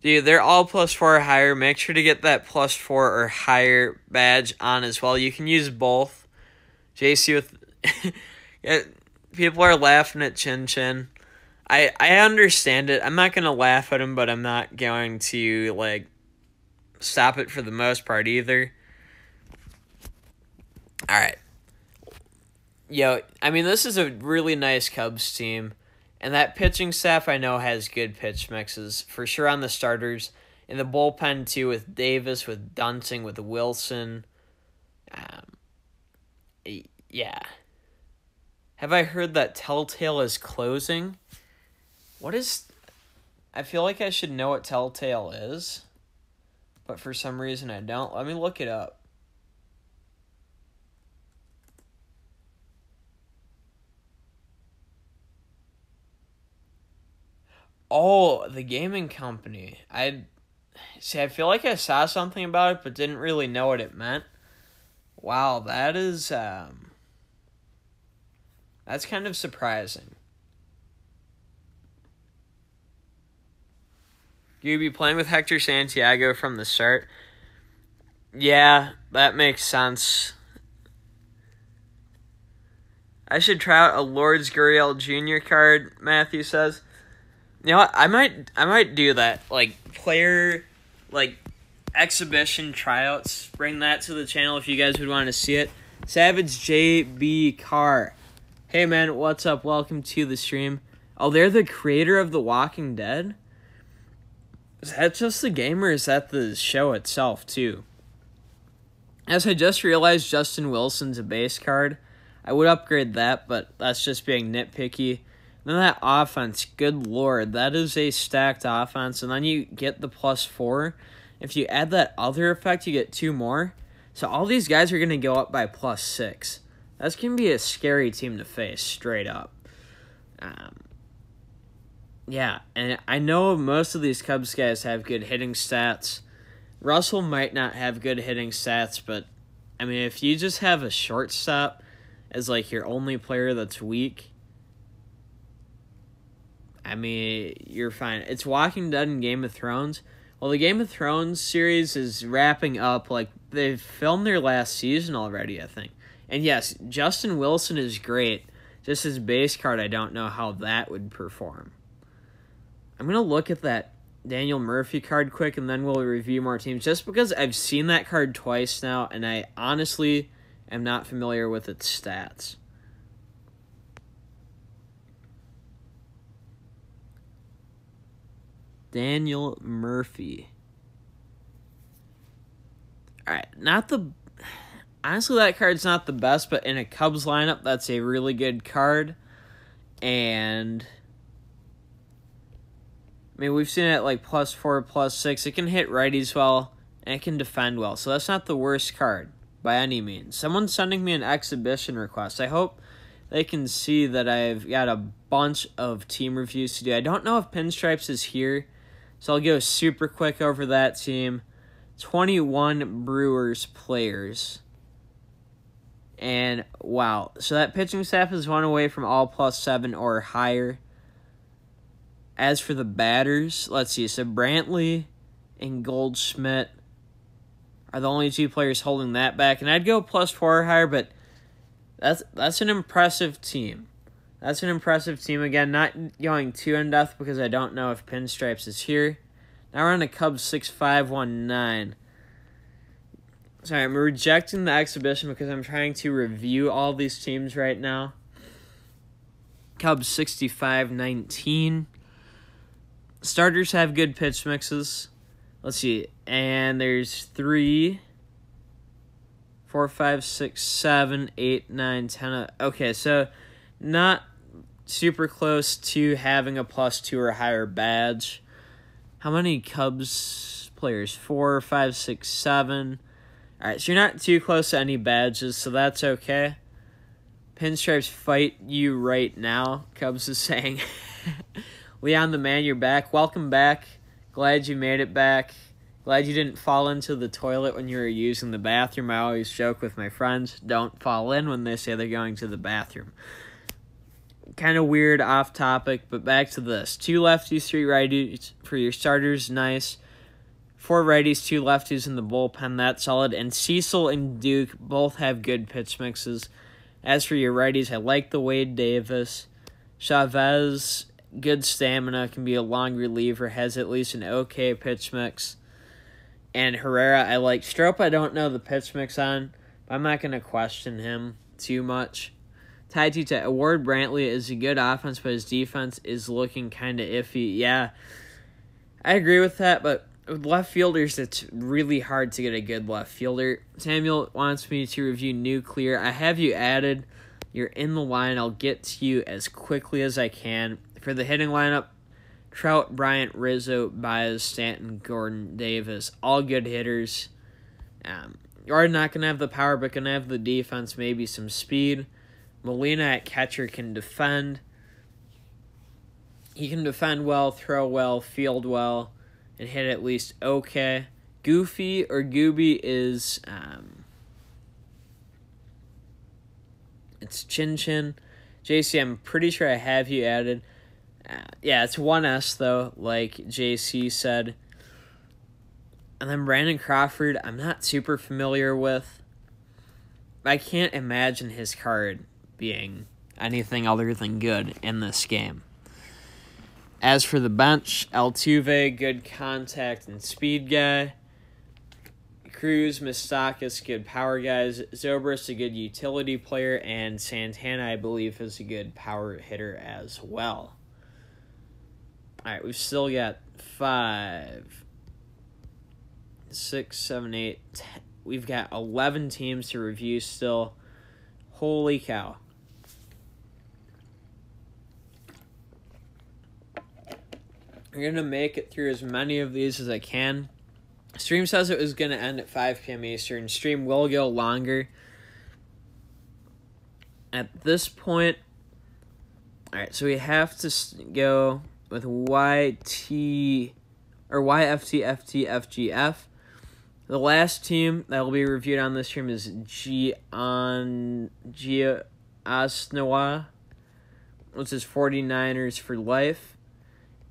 Dude, they're all +4 or higher. Make sure to get that +4 or higher badge on as well. You can use both. JC with... People are laughing at Chin Chin. I understand it. I'm not going to laugh at him, but I'm not going to, stop it for the most part either. Alright. Yo, I mean, this is a really nice Cubs team, and that pitching staff I know has good pitch mixes, for sure on the starters. In the bullpen, too, with Davis, with Dunsing, with Wilson. Yeah. Have I heard that Telltale is closing? What is... I feel like I should know what Telltale is, but for some reason I don't. Let me look it up. Oh, the gaming company. I feel like I saw something about it, but didn't really know what it meant. Wow, that is, that's kind of surprising. You be playing with Hector Santiago from the start? Yeah, that makes sense. I should try out a Lourdes Gurriel Jr. card, Matthew says. You know what? I might do that. Player, exhibition tryouts. Bring that to the channel if you guys would want to see it. Savage JB Carr. Hey, man, what's up? Welcome to the stream. Oh, they're the creator of The Walking Dead? Is that just the game, or is that the show itself, too? As I just realized, Justin Wilson's a base card. I would upgrade that, but that's just being nitpicky. Then that offense, good lord, that is a stacked offense. And then you get the +4. If you add that other effect, you get 2 more. So all these guys are going to go up by +6. That's going to be a scary team to face, straight up. Yeah, and I know most of these Cubs guys have good hitting stats. Russell might not have good hitting stats, but, I mean, if you just have a shortstop as, like, your only player that's weak, I mean, you're fine. It's Walking Dead and Game of Thrones. Well, the Game of Thrones series is wrapping up. Like, they've filmed their last season already, I think. And yes, Justin Wilson is great. Just his base card, I don't know how that would perform. I'm going to look at that Daniel Murphy card quick, and then we'll review more teams. Just because I've seen that card twice now, and I honestly am not familiar with its stats. Daniel Murphy. Alright, honestly, that card's not the best, but in a Cubs lineup, that's a really good card. And I mean, we've seen it at like +4, +6. It can hit righties well, and it can defend well. So that's not the worst card by any means. Someone's sending me an exhibition request. I hope they can see that I've got a bunch of team reviews to do. I don't know if Pinstripes is here, so I'll go super quick over that team. 21 Brewers players. And, wow. So that pitching staff is one away from all +7 or higher. As for the batters, let's see. So Brantley and Goldschmidt are the only two players holding that back. And I'd go +4 or higher, but that's an impressive team. That's an impressive team. Again, not going too in-depth because I don't know if Pinstripes is here. Now we're on a Cubs 6-5-1-9. Sorry, I'm rejecting the exhibition because I'm trying to review all these teams right now. Cubs 65-19. Starters have good pitch mixes. Let's see. And there's 3, 4, 5, 6, 7, 8, 9, 10. Okay, so not super close to having a +2 or higher badge. How many Cubs players? 4, 5, 6, 7. All right, so you're not too close to any badges, so that's okay. Pinstripes fight you right now, Cubs is saying. Leon the man, you're back. Welcome back. Glad you made it back. Glad you didn't fall into the toilet when you were using the bathroom. I always joke with my friends, don't fall in when they say they're going to the bathroom. Kind of weird, off topic, but back to this. 2 lefties, 3 righties for your starters, nice. 4 righties, 2 lefties in the bullpen, that's solid. And Cecil and Duke both have good pitch mixes. As for your righties, I like the Wade Davis. Chavez, good stamina, can be a long reliever, has at least an okay pitch mix. And Herrera, I like. Strope, I don't know the pitch mix on, but I'm not going to question him too much. Ty Ward Brantley is a good offense, but his defense is looking kind of iffy. Yeah, I agree with that, but with left fielders, it's really hard to get a good left fielder. Samuel wants me to review Nuclear. I have you added. You're in the line. I'll get to you as quickly as I can. For the hitting lineup, Trout, Bryant, Rizzo, Baez, Stanton, Gordon, Davis, all good hitters. You're not going to have the power, but going to have the defense, maybe some speed. Molina at catcher can defend. He can defend well, throw well, field well, and hit at least okay. Goofy or Gooby is, it's Chin Chin. JC, I'm pretty sure I have you added. Yeah, it's 1S, though, like JC said. And then Brandon Crawford, I'm not super familiar with. I can't imagine his card being anything other than good in this game. As for the bench, Altuve, good contact and speed guy. Cruz, Mistakis, good power guys. Zobrist, a good utility player. And Santana, I believe, is a good power hitter as well. All right, we've still got 5, 6, 7, 8, 10. We've got 11 teams to review still. Holy cow. I'm going to make it through as many of these as I can. Stream says it was going to end at 5 p.m. Eastern. Stream will go longer. At this point, all right, so we have to go with YFT, FGF. The last team that will be reviewed on this stream is Giasnawa, which is 49ers for life.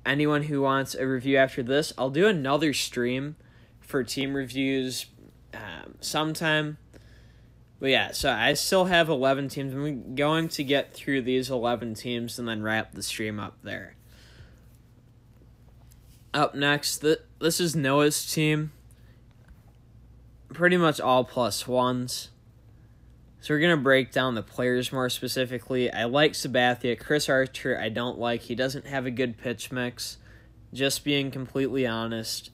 Anyone who wants a review after this, I'll do another stream for team reviews sometime. But yeah, so I still have 11 teams. I'm going to get through these 11 teams and then wrap the stream up there. Up next, this is Noah's team. Pretty much all +1s. So we're going to break down the players more specifically. I like Sabathia. Chris Archer, I don't like. He doesn't have a good pitch mix. Just being completely honest.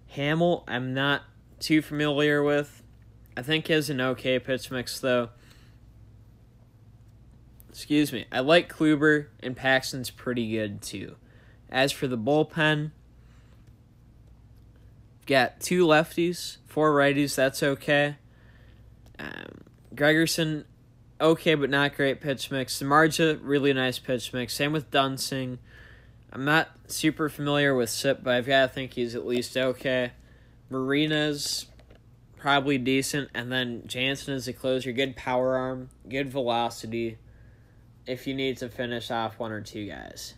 Hamill, I'm not too familiar with. I think he has an okay pitch mix, though. Excuse me. I like Kluber, and Paxton's pretty good, too. As for the bullpen, got 2 lefties, 4 righties, that's okay. Gregerson, okay but not great pitch mix. Samardzija, really nice pitch mix. Same with Dunsing. I'm not super familiar with Sip, but I've got to think he's at least okay. Marina's probably decent. And then Jansen is a closer. Good power arm, good velocity if you need to finish off 1 or 2 guys.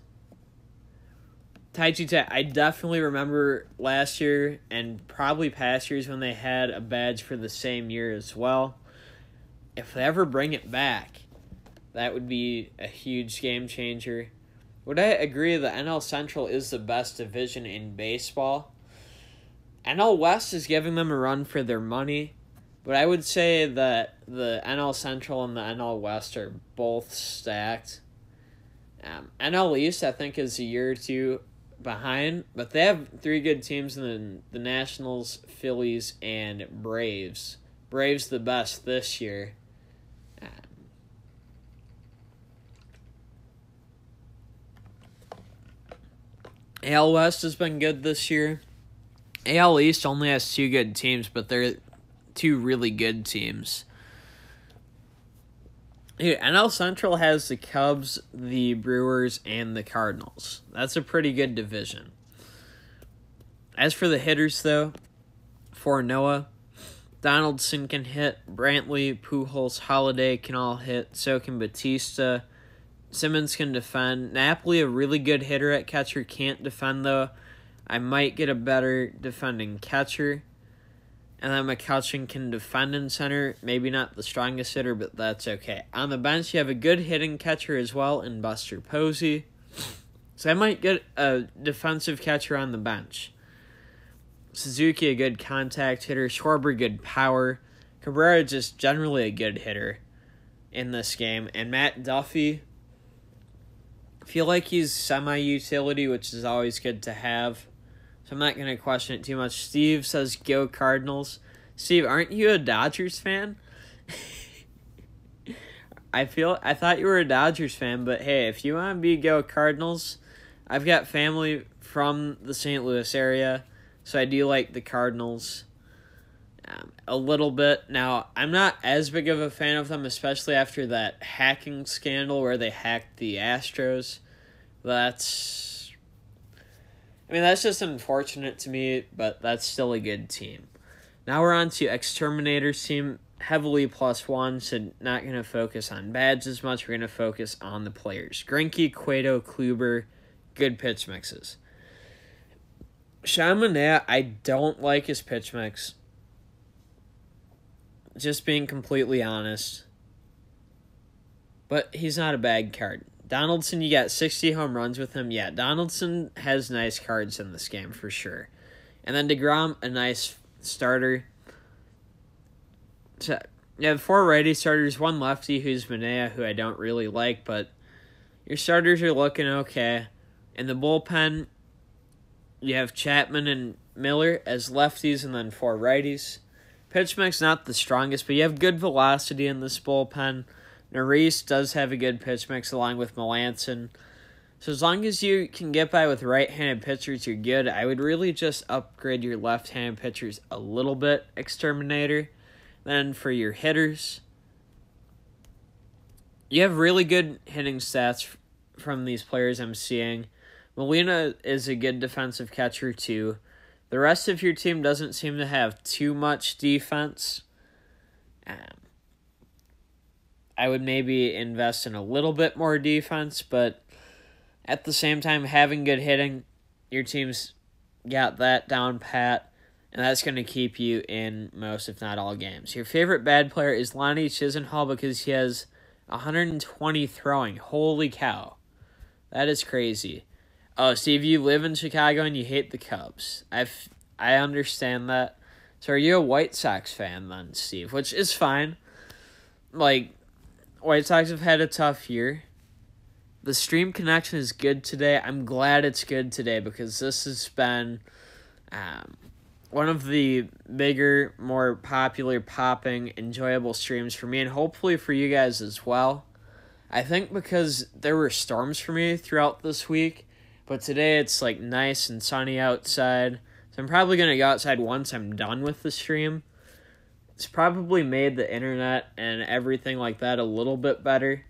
Taichi, I definitely remember last year and probably past years when they had a badge for the same year as well. If they ever bring it back, that would be a huge game changer. Would I agree that NL Central is the best division in baseball? NL West is giving them a run for their money, but I would say that the NL Central and the NL West are both stacked. NL East, I think, is a year or 2 behind, but they have 3 good teams in the Nationals, Phillies, and Braves. Braves the best this year. AL West has been good this year. AL East only has 2 good teams, but they're 2 really good teams. NL Central has the Cubs, the Brewers, and the Cardinals. That's a pretty good division. As for the hitters, though, for Noah, Donaldson can hit, Brantley, Pujols, Holiday can all hit, so can Batista. Simmons can defend. Napoli, a really good hitter at catcher, can't defend, though. I might get a better defending catcher. And then McCutchen can defend in center. Maybe not the strongest hitter, but that's okay. On the bench, you have a good hitting catcher as well in Buster Posey. So I might get a defensive catcher on the bench. Suzuki, a good contact hitter. Schwarber, good power. Cabrera, just generally a good hitter in this game. And Matt Duffy, I feel like he's semi-utility, which is always good to have. So I'm not going to question it too much. Steve says, go Cardinals. Steve, aren't you a Dodgers fan? I thought you were a Dodgers fan, but hey, if you want to be go Cardinals, I've got family from the St. Louis area, so I do like the Cardinals a little bit. Now, I'm not as big of a fan of them, especially after that hacking scandal where they hacked the Astros. That's just unfortunate to me, but that's still a good team. Now we're on to Exterminators team, heavily +1, so not going to focus on badges as much. We're going to focus on the players. Greinke, Cueto, Kluber, good pitch mixes. Chaminade, I don't like his pitch mix. Just being completely honest. But he's not a bad card. Donaldson, you got 60 home runs with him. Yeah, Donaldson has nice cards in this game for sure. And then DeGrom, a nice starter. So, you have 4 righty starters, 1 lefty who's Manea, who I don't really like, but your starters are looking okay. In the bullpen, you have Chapman and Miller as lefties and then 4 righties. Pitch mix not the strongest, but you have good velocity in this bullpen. Nerese does have a good pitch mix along with Melanson. So as long as you can get by with right-handed pitchers, you're good. I would really just upgrade your left-handed pitchers a little bit, Exterminator. Then for your hitters, you have really good hitting stats from these players I'm seeing. Leno is a good defensive catcher too. The rest of your team doesn't seem to have too much defense. I would maybe invest in a little bit more defense, but at the same time, having good hitting, your team's got that down pat, and that's going to keep you in most, if not all, games. Your favorite bad player is Lonnie Chisenhall because he has 120 throwing. Holy cow. That is crazy. Oh, Steve, you live in Chicago and you hate the Cubs. I understand that. So are you a White Sox fan then, Steve? Which is fine. Like, White Sox have had a tough year. The stream connection is good today. I'm glad it's good today because this has been one of the bigger, more popular, popping, enjoyable streams for me and hopefully for you guys as well. I think because there were storms for me throughout this week, but today it's like nice and sunny outside. So I'm probably going to go outside once I'm done with the stream. It's probably made the internet and everything like that a little bit better.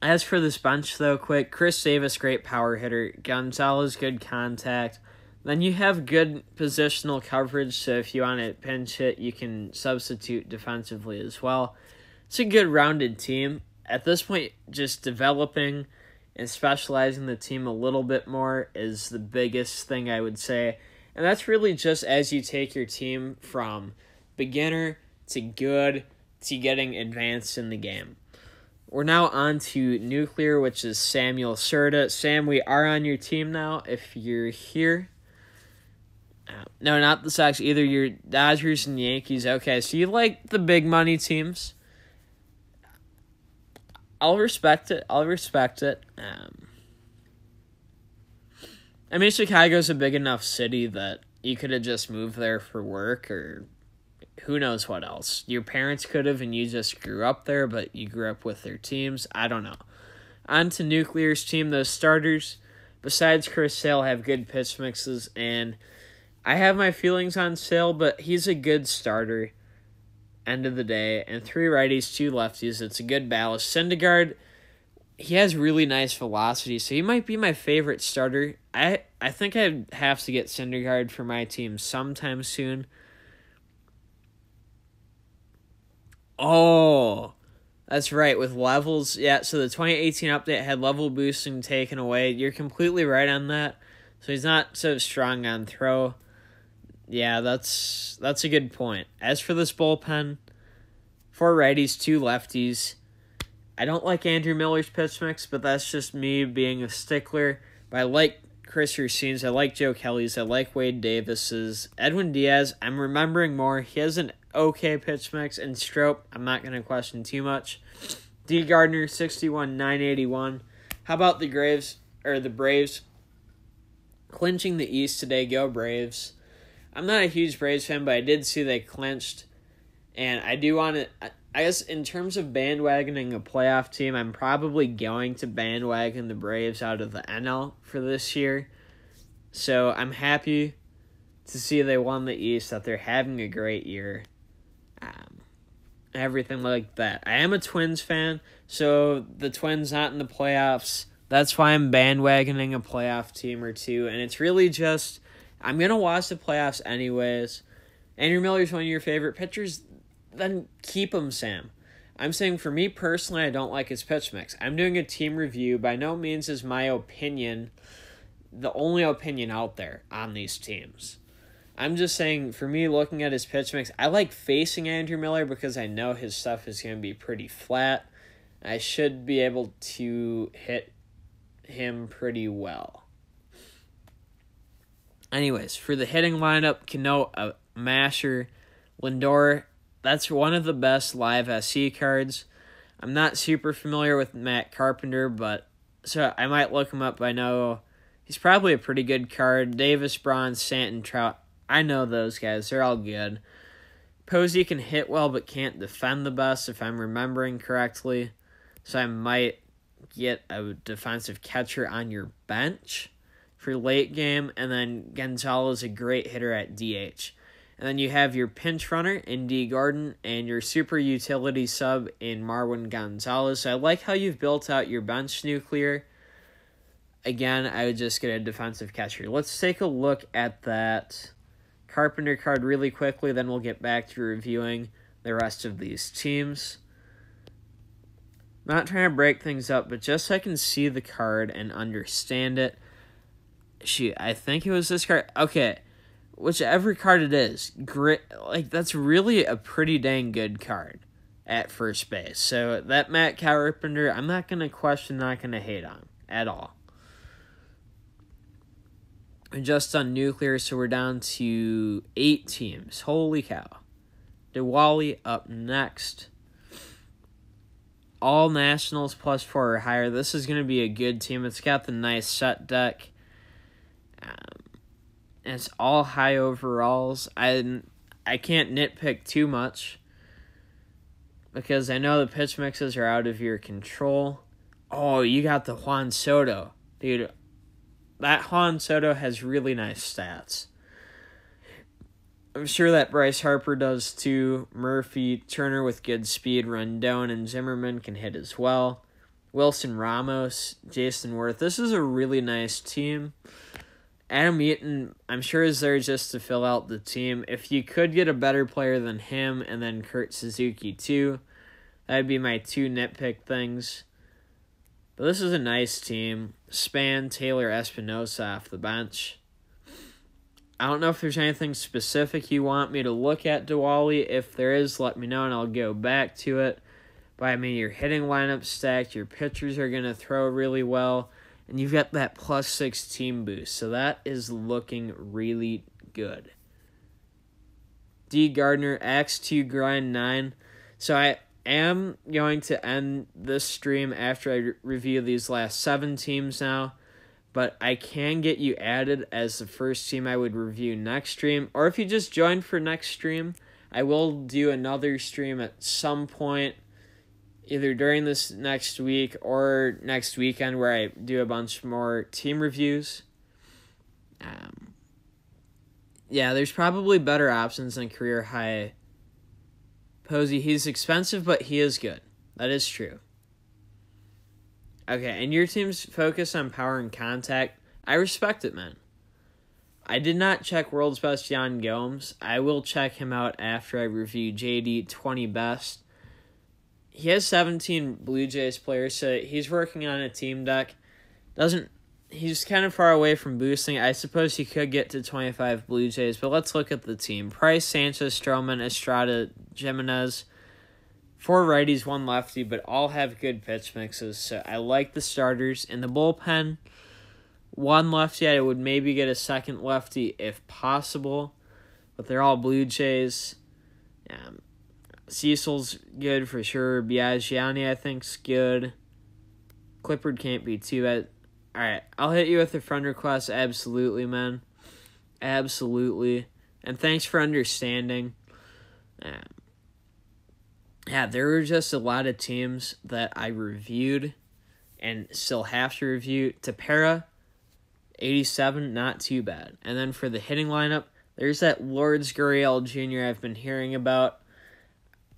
As for this bench, though, quick, Chris Davis, great power hitter. Gonzalez, good contact. Then you have good positional coverage, so if you want to pinch hit, you can substitute defensively as well. It's a good rounded team. At this point, just developing and specializing the team a little bit more is the biggest thing I would say. And that's really just as you take your team from beginner to good to getting advanced in the game. We're now on to Nuclear, which is Samuel Serta. Sam, we are on your team now if you're here. No, not the Sox either. You're Dodgers and Yankees. Okay, so you like the big money teams. I'll respect it. I mean, Chicago's a big enough city that you could have just moved there for work or who knows what else. Your parents could have and you just grew up there, but you grew up with their teams. I don't know. On to Nuclear's team. Those starters, besides Chris Sale, have good pitch mixes, and I have my feelings on Sale, but he's a good starter. End of the day, and 3 righties, 2 lefties. It's a good balance. Syndergaard, he has really nice velocity, so he might be my favorite starter. I think I'd have to get Syndergaard for my team sometime soon. Oh, that's right, with levels. Yeah, so the 2018 update had level boosting taken away. You're completely right on that. So he's not so strong on throw. Yeah, that's a good point. As for this bullpen, 4 righties, 2 lefties. I don't like Andrew Miller's pitch mix, but that's just me being a stickler. But I like Chris Racine's, I like Joe Kelly's, I like Wade Davis's. Edwin Diaz, I'm remembering more. He has an okay pitch mix, and Strope, I'm not going to question too much. D. Gardner, 61, 981. How about the Braves? Clinching the East today, go Braves. I'm not a huge Braves fan, but I did see they clinched. And I do want to, I guess in terms of bandwagoning a playoff team, I'm probably going to bandwagon the Braves out of the NL for this year. So I'm happy to see they won the East, that they're having a great year. Everything like that. I am a Twins fan, so the Twins not in the playoffs. That's why I'm bandwagoning a playoff team or two. And it's really just, I'm going to watch the playoffs anyways. Andrew Miller's one of your favorite pitchers, then keep him, Sam. I'm saying for me personally, I don't like his pitch mix. I'm doing a team review. By no means is my opinion the only opinion out there on these teams. I'm just saying, for me, looking at his pitch mix, I like facing Andrew Miller because I know his stuff is going to be pretty flat. I should be able to hit him pretty well. Anyways, for the hitting lineup, Cano, Masher, Lindor, that's one of the best live SC cards. I'm not super familiar with Matt Carpenter, but so I might look him up. I know he's probably a pretty good card. Davis, Braun, Stanton, Trout, I know those guys. They're all good. Posey can hit well but can't defend the best, if I'm remembering correctly. So I might get a defensive catcher on your bench for late game, and then Gonzalez a great hitter at DH. And then you have your pinch runner in D. Gordon and your super utility sub in Marwin Gonzalez. So I like how you've built out your bench nuclear. Again, I would just get a defensive catcher. Let's take a look at that Carpenter card really quickly, then we'll get back to reviewing the rest of these teams. Not trying to break things up, but just so I can see the card and understand it. Shoot, I think it was this card. Okay, whichever card it is, great. Like, that's really a pretty dang good card at first base. So that Matt Carpenter, I'm not going to question, not going to hate on at all. We're just on nuclear, so we're down to 8 teams. Holy cow. Diwali up next. All Nationals +4 or higher. This is going to be a good team. It's got the nice set deck. And it's all high overalls. I can't nitpick too much because I know the pitch mixes are out of your control. Oh, you got the Juan Soto. Dude, that Juan Soto has really nice stats. I'm sure that Bryce Harper does too. Murphy, Turner with good speed, Rendon, and Zimmerman can hit as well. Wilson Ramos, Jason Worth. This is a really nice team. Adam Eaton, I'm sure, is there just to fill out the team. If you could get a better player than him and then Kurt Suzuki too, that would be my 2 nitpick things. But this is a nice team. Span, Taylor, Espinosa off the bench. I don't know if there's anything specific you want me to look at, Diwali. If there is, let me know and I'll go back to it. But I mean, your hitting lineup stacked, your pitchers are going to throw really well, and you've got that +6 team boost. So that is looking really good. D. Gardner, X2 grind 9. So I am going to end this stream after I review these last 7 teams now, but I can get you added as the first team I would review next stream, or if you just join for next stream, I will do another stream at some point, either during this next week or next weekend, where I do a bunch more team reviews. Yeah, there's probably better options than career high Posey. He's expensive, but he is good. That is true. Okay, and your team's focus on power and contact. I respect it, man. I did not check World's Best Yan Gomes. I will check him out after I review JD 20 Best. He has 17 Blue Jays players, so he's working on a team deck. He's kind of far away from boosting. I suppose he could get to 25 Blue Jays, but let's look at the team. Price, Sanchez, Stroman, Estrada, Jimenez. 4 righties, 1 lefty, but all have good pitch mixes, so I like the starters. In the bullpen, 1 lefty. I would maybe get a second lefty if possible, but they're all Blue Jays. Cecil's good for sure. Biaggiani, I think's good. Clippard can't be too bad. Alright, I'll hit you with a friend request. Absolutely, man. Absolutely. And thanks for understanding. Yeah, there were just a lot of teams that I reviewed and still have to review. Tepera, 87, not too bad. And then for the hitting lineup, there's that Lourdes Gurriel Jr. I've been hearing about.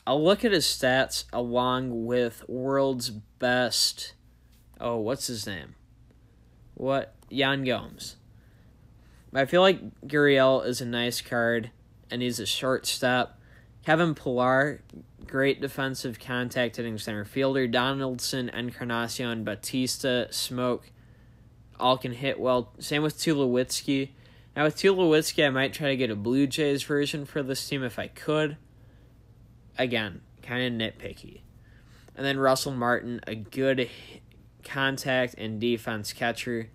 I'll look at his stats along with World's Best. Oh, what's his name? Yan Gomes. I feel like Gurriel is a nice card, and he's a shortstop. Kevin Pillar, great defensive contact hitting center fielder. Donaldson, Encarnacion, Batista, Smoke, all can hit well. Same with Tulowitzki. Now with Tulowitzki, I might try to get a Blue Jays version for this team if I could. Again, kind of nitpicky. And then Russell Martin, a good contact and defense catcher.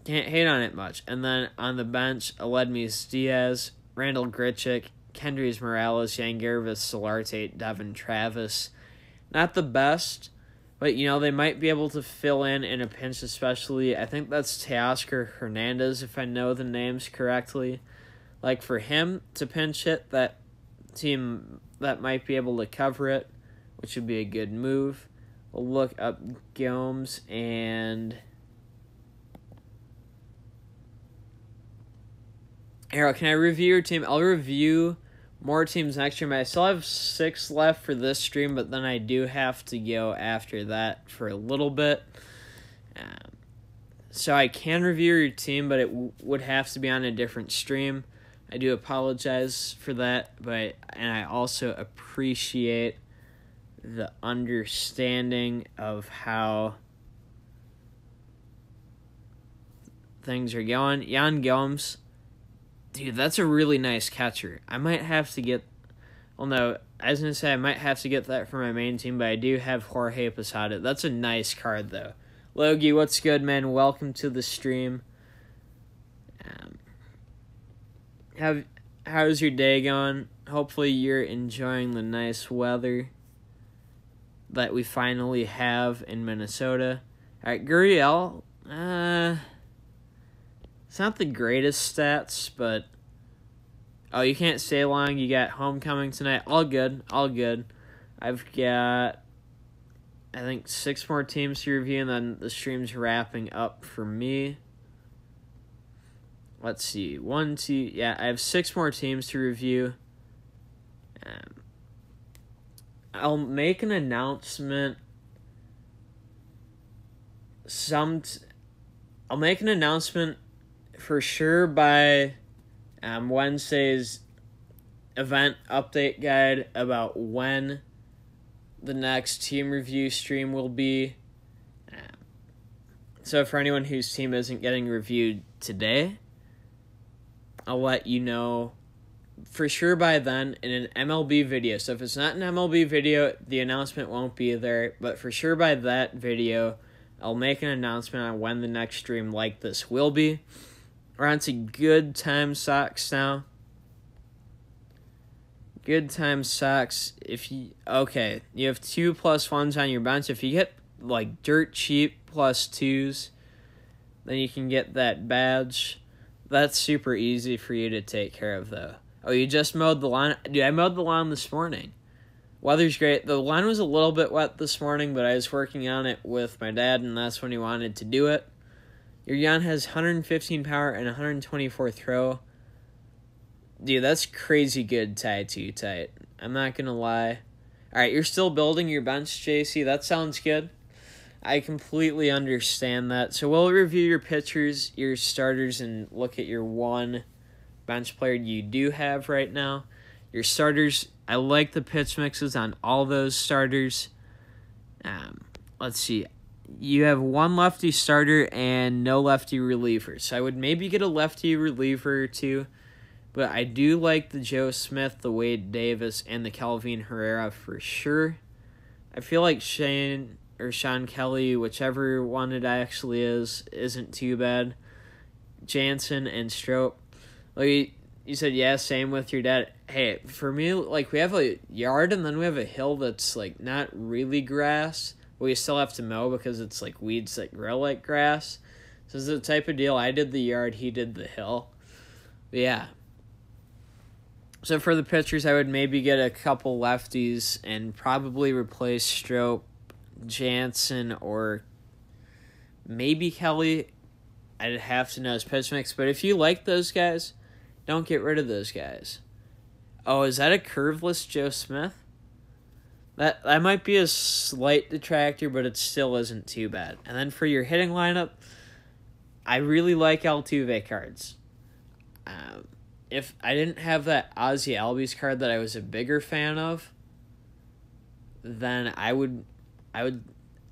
Can't hate on it much. And then on the bench, Aledmys Diaz, Randall Grichuk, Kendrys Morales, Yangervis Solarte, Devin Travis. Not the best, but, they might be able to fill in a pinch, especially. I think that's Teoscar Hernandez, if I know the names correctly. Like, for him to pinch hit, that team that might be able to cover it, which would be a good move. We'll look up Gomes and Harold, can I review your team? I'll review more teams next stream. I still have 6 left for this stream, but then I do have to go after that for a little bit. So I can review your team, but it would have to be on a different stream. I do apologize for that, and I also appreciate the understanding of how things are going. Jan Gomes, dude, that's a really nice catcher. I might have to get... Well, no, I was going to say I might have to get that for my main team, but I do have Jorge Posada. That's a nice card, though. Logie, what's good, man? Welcome to the stream. How's your day going? Hopefully you're enjoying the nice weather that we finally have in Minnesota. All right, Gurriel, it's not the greatest stats, but... Oh, you can't stay long. You got homecoming tonight. All good. I've got, I think, 6 more teams to review, and then the stream's wrapping up for me. Let's see. 1, 2... Yeah, I have 6 more teams to review. I'll make an announcement. I'll make an announcement for sure by Wednesday's event update guide about when the next team review stream will be. So for anyone whose team isn't getting reviewed today, I'll let you know for sure by then in an MLB video. So if it's not an MLB video, the announcement won't be there. But for sure by that video, I'll make an announcement on when the next stream like this will be. We're on to Good Time Socks now. Good Time Socks. You have 2 +1s on your bench. If you get like dirt cheap +2s, then you can get that badge. That's super easy for you to take care of, though. Oh, you just mowed the lawn? Dude, I mowed the lawn this morning. Weather's great. The lawn was a little bit wet this morning, but I was working on it with my dad, and that's when he wanted to do it. Your Jan has 115 power and 124 throw. Dude, that's crazy good tight. I'm not going to lie. All right, you're still building your bench, JC. That sounds good. I completely understand that. So we'll review your pitchers, your starters, and look at your one bench player you do have right now. Your starters, I like the pitch mixes on all those starters. Let's see. You have 1 lefty starter and no lefty reliever. So I would maybe get a lefty reliever or 2. But I do like the Joe Smith, the Wade Davis, and the Kelvin Herrera for sure. I feel like Sean Kelly, whichever one it actually is, isn't too bad. Jansen and Stroop. Like you said, yeah, same with your dad. Hey, for me, like, we have a yard and then we have a hill that's, like, not really grass. We still have to mow because it's, like, weeds that grow like grass. So it's the type of deal. I did the yard, he did the hill. But yeah. So for the pitchers, I would maybe get a couple lefties and probably replace Stroop, Jansen, or maybe Kelly. I'd have to know his pitch mix. But if you like those guys, don't get rid of those guys. Oh, is that a curveless Joe Smith? That might be a slight detractor, but it still isn't too bad. And then for your hitting lineup, I really like Altuve cards. If I didn't have that Ozzie Albies card that I was a bigger fan of, then I would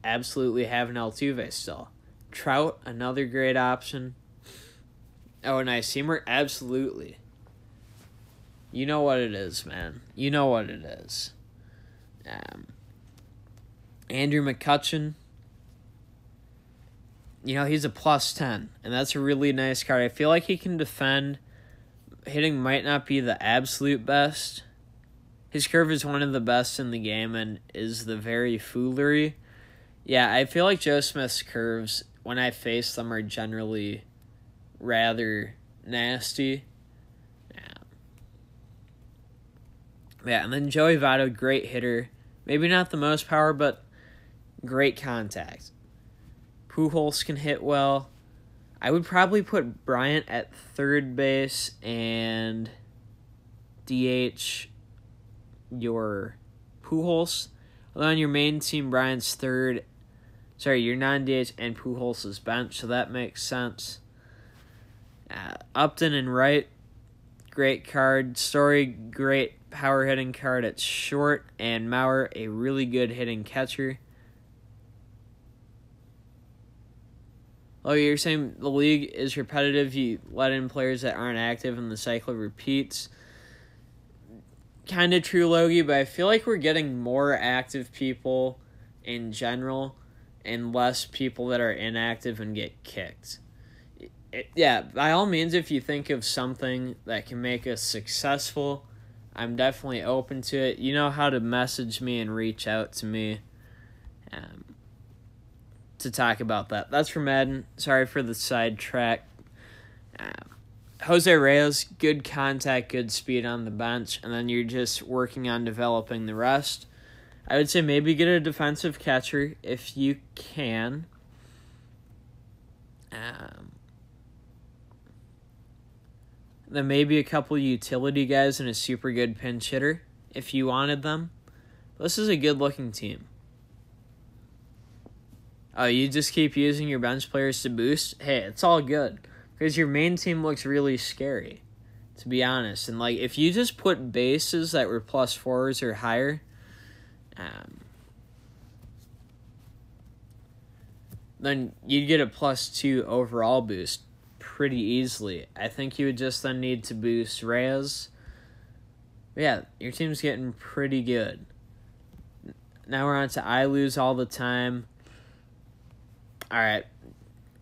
absolutely have an Altuve still. Trout, another great option. Oh, and Seamer, absolutely. You know what it is, man. You know what it is. Andrew McCutchen. You know, he's a +10, and that's a really nice card. I feel like he can defend. Hitting might not be the absolute best. His curve is one of the best in the game and is the very foolery. Yeah, I feel like Joe Smith's curves, when I face them, are generally rather nasty. Yeah, and then Joey Votto, great hitter. Maybe not the most power, but great contact. Pujols can hit well. I would probably put Bryant at third base and DH your Pujols. On your main team, Bryant's third. Sorry, your non-DH and Pujols' bench, so that makes sense. Upton and right, great card. Story, great power hitting card at short. And Mauer, a really good hitting catcher. Oh, you're saying the league is repetitive. You let in players that aren't active and the cycle repeats. Kind of true, Logie, but I feel like we're getting more active people in general and less people that are inactive and get kicked. Yeah, by all means, if you think of something that can make us successful, I'm definitely open to it. You know how to message me and reach out to me to talk about that. That's from Madden. Sorry for the sidetrack. Jose Reyes, good contact, good speed on the bench, and then you're just working on developing the rest. I would say maybe get a defensive catcher if you can. Then maybe a couple utility guys and a super good pinch hitter if you wanted them. This is a good-looking team. Oh, you just keep using your bench players to boost? Hey, it's all good. Because your main team looks really scary, to be honest. And, like, if you just put bases that were +4s or higher, then you'd get a +2 overall boost pretty easily. I think you would just then need to boost Reyes. But yeah, your team's getting pretty good. Now we're on to I lose all the time. All right.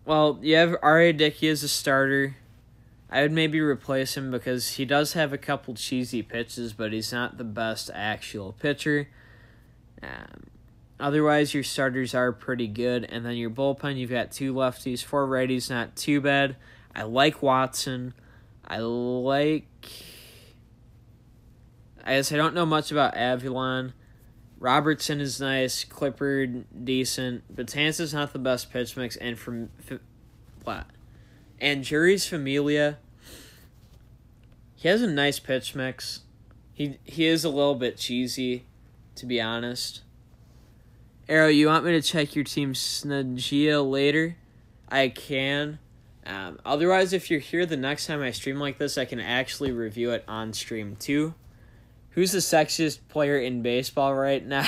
Well, you have R.A. Dickey as a starter. I would maybe replace him because he does have a couple cheesy pitches, but he's not the best actual pitcher. Otherwise, your starters are pretty good. And then your bullpen, you've got 2 lefties, 4 righties, not too bad. I like Watson. I guess I don't know much about Avilan. Robertson is nice. Clippard, decent. Betances not the best pitch mix. And Jury's Familia, he has a nice pitch mix. He is a little bit cheesy, to be honest. Arrow, you want me to check your team Snagia later? I can. Otherwise, if you're here the next time I stream like this, I can actually review it on stream too. Who's the sexiest player in baseball right now?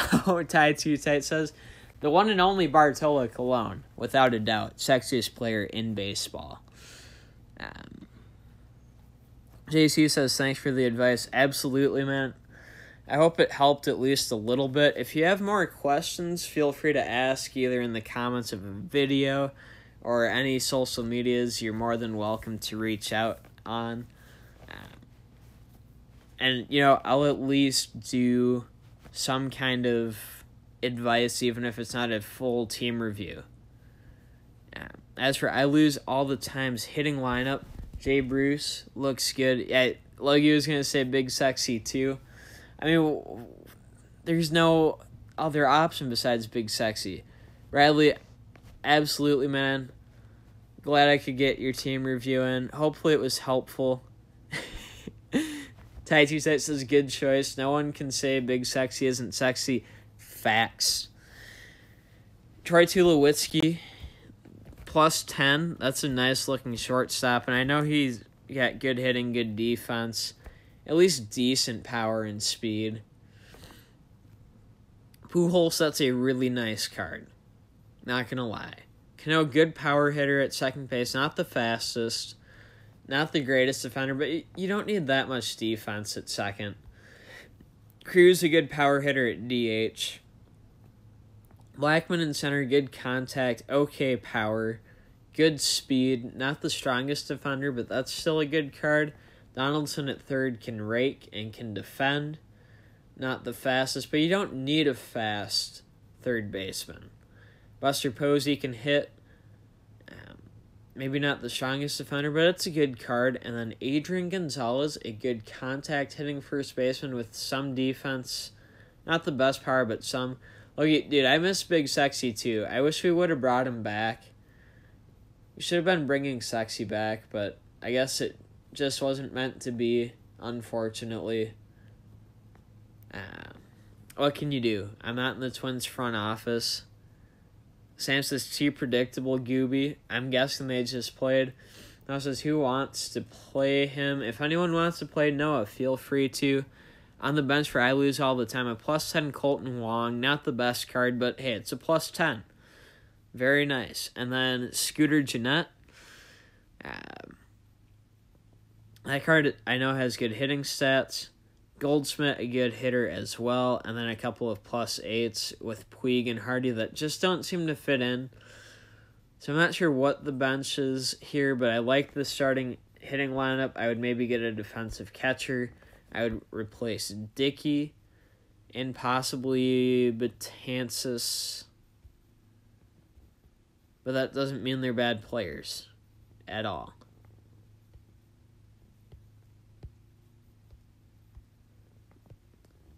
Ty Too Tight says, the one and only Bartolo Colon, without a doubt, sexiest player in baseball. JC says, thanks for the advice. Absolutely, man. I hope it helped at least a little bit. If you have more questions, feel free to ask either in the comments of a video or any social medias. You're more than welcome to reach out on. And, I'll at least do some kind of advice, even if it's not a full team review. As for I lose all the times hitting lineup, Jay Bruce looks good. Yeah, Logie was going to say Big Sexy too. I mean, there's no other option besides Big Sexy. Bradley, absolutely, man. Glad I could get your team review in. Hopefully it was helpful. Tai Two Set says, good choice. No one can say Big Sexy isn't sexy. Facts. Troy Tulowitzki, +10. That's a nice-looking shortstop. And I know he's got good hitting, good defense. At least decent power and speed. Pujols, that's a really nice card. Not going to lie. Cano, good power hitter at second base. Not the fastest. Not the greatest defender, but you don't need that much defense at second. Cruz, a good power hitter at DH. Blackman in center, good contact, okay power, good speed. Not the strongest defender, but that's still a good card. Donaldson at third can rake and can defend. Not the fastest, but you don't need a fast third baseman. Buster Posey can hit. Maybe not the strongest defender, but it's a good card. And then Adrian Gonzalez, a good contact hitting first baseman with some defense. Not the best power, but some. Okay, dude, I miss Big Sexy too. I wish we would have brought him back. We should have been bringing Sexy back, but I guess it just wasn't meant to be, unfortunately. What can you do? I'm not in the Twins front office. Sam says, too predictable, Gooby. I'm guessing they just played. Now says, who wants to play him? If anyone wants to play Noah, feel free to. On the bench for I lose all the time. A +10 Colton Wong. Not the best card, but hey, it's a +10. Very nice. And then Scooter Jeanette. That card I know has good hitting stats. Goldsmith, a good hitter as well. And then a couple of +8s with Puig and Hardy that just don't seem to fit in. So I'm not sure what the bench is here, but I like the starting hitting lineup. I would maybe get a defensive catcher. I would replace Dickey and possibly Betances. But that doesn't mean they're bad players at all.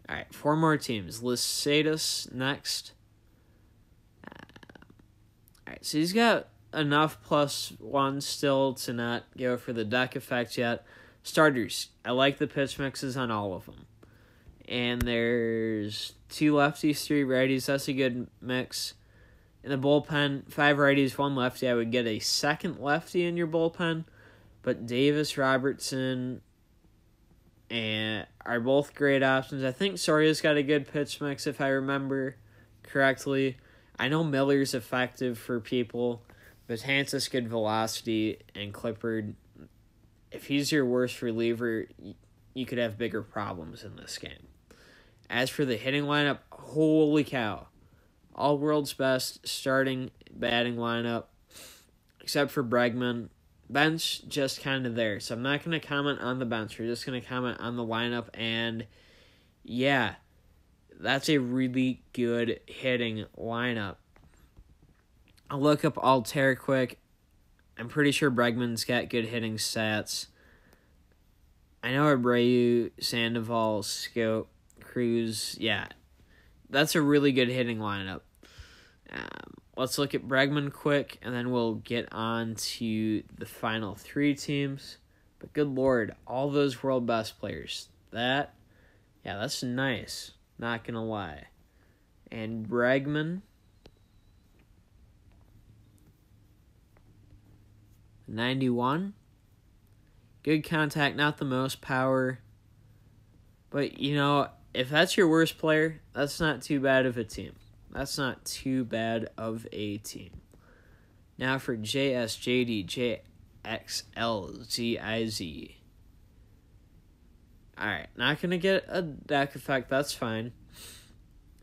All right, 4 more teams. List Satus next. All right, so he's got enough +1 still to not go for the deck effect yet. Starters, I like the pitch mixes on all of them. And there's 2 lefties, 3 righties. That's a good mix. In the bullpen, 5 righties, 1 lefty. I would get a second lefty in your bullpen. But Davis, Robertson, and are both great options. I think Soria's got a good pitch mix if I remember correctly. I know Miller's effective for people, but Hansis good velocity, and Clippard, if he's your worst reliever, you could have bigger problems in this game. As for the hitting lineup, holy cow. All world's best starting batting lineup, except for Bregman. Bench, just kind of there. So I'm not going to comment on the bench. We're just going to comment on the lineup. And, yeah, that's a really good hitting lineup. I'll look up Altair quick. I'm pretty sure Bregman's got good hitting stats. I know Abreu, Sandoval, Scope, Cruz. Yeah, that's a really good hitting lineup. Let's look at Bregman quick, and then we'll get on to the final 3 teams. But good lord, all those world best players. That's nice. Not going to lie. And Bregman, 91. Good contact, not the most power. But, if that's your worst player, that's not too bad of a team. Now for JSJDJXLZIZ. Alright, not going to get a deck effect, that's fine.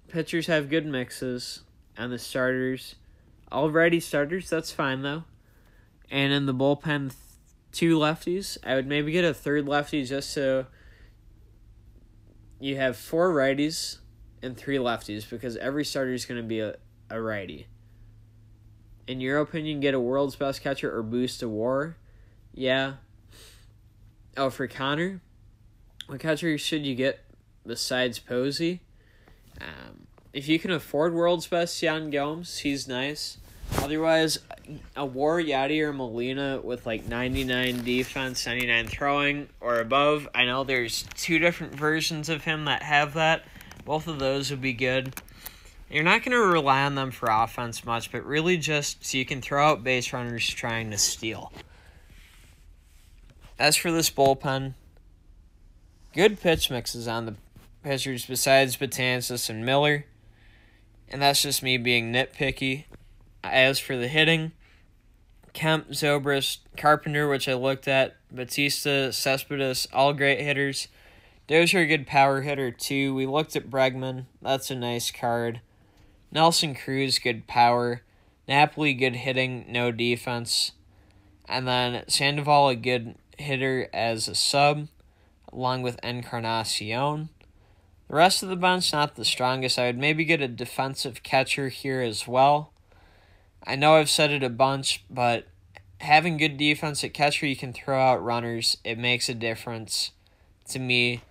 Pitchers have good mixes. And the starters, already starters, that's fine though. And in the bullpen, 2 lefties. I would maybe get a third lefty just so you have 4 righties and 3 lefties, because every starter is going to be a righty. In your opinion, get a world's best catcher or boost a WAR? Yeah. Oh, for Connor, what catcher should you get besides Posey? If you can afford world's best Yan Gomes, he's nice. Otherwise, a WAR, Yadier Molina with 99 defense, 99 throwing or above. I know there's 2 different versions of him that have that. Both of those would be good. You're not going to rely on them for offense much, but really just so you can throw out base runners trying to steal. As for this bullpen, good pitch mixes on the pitchers besides Betances and Miller. And that's just me being nitpicky. As for the hitting, Kemp, Zobrist, Carpenter, which I looked at, Batista, Cespedes, all great hitters. Dozier, a good power hitter, too. We looked at Bregman. That's a nice card. Nelson Cruz, good power. Napoli, good hitting, no defense. And then Sandoval, a good hitter as a sub, along with Encarnacion. The rest of the bench, not the strongest. I would maybe get a defensive catcher here as well. I know I've said it a bunch, but having good defense at catcher, you can throw out runners. It makes a difference to me.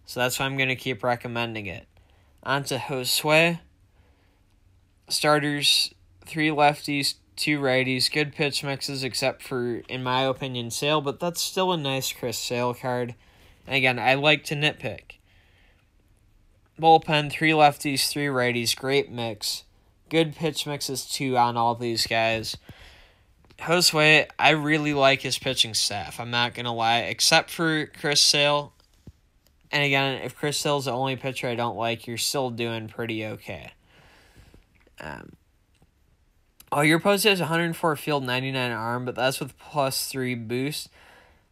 So that's why I'm going to keep recommending it. On to Josue. Starters, 3 lefties, 2 righties. Good pitch mixes except for, in my opinion, Sale, but that's still a nice Chris Sale card. And again, I like to nitpick. Bullpen, 3 lefties, 3 righties. Great mix. Good pitch mixes, too, on all these guys. Josue, I really like his pitching staff. I'm not going to lie, except for Chris Sale. And again, if Chris Sale's the only pitcher I don't like, you're still doing pretty okay. Your post has 104 field, 99 arm, but that's with +3 boost.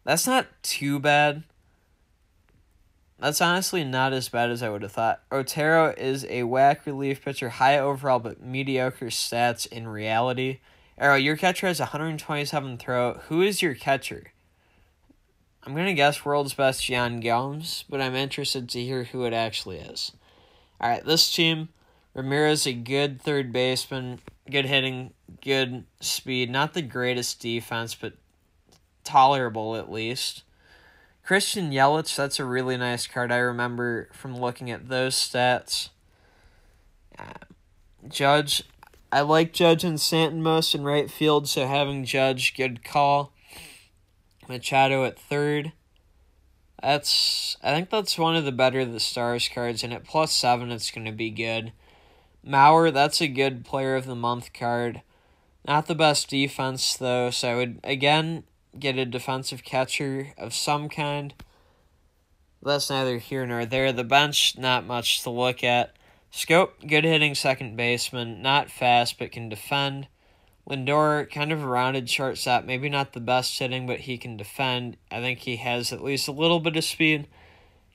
That's not too bad. That's honestly not as bad as I would have thought. Otero is a whack relief pitcher, high overall but mediocre stats in reality. Arrow, your catcher has 127 throw. Who is your catcher? I'm going to guess world's best Gian Gomes, but I'm interested to hear who it actually is. Alright, this team, Ramirez, a good third baseman, good hitting, good speed. Not the greatest defense, but tolerable at least. Christian Yelich, that's a really nice card. I remember from looking at those stats. Judge, I like Judge and Stanton most in right field, so having Judge, good call. Machado at third. I think that's one of the better of the Stars cards, and at +7, it's going to be good. Mauer, that's a good Player of the Month card. Not the best defense, though, so I would, again, get a defensive catcher of some kind. That's neither here nor there. The bench, not much to look at. Scope, good hitting second baseman. Not fast, but can defend. Lindor, kind of a rounded shortstop. Maybe not the best hitting, but he can defend. I think he has at least a little bit of speed.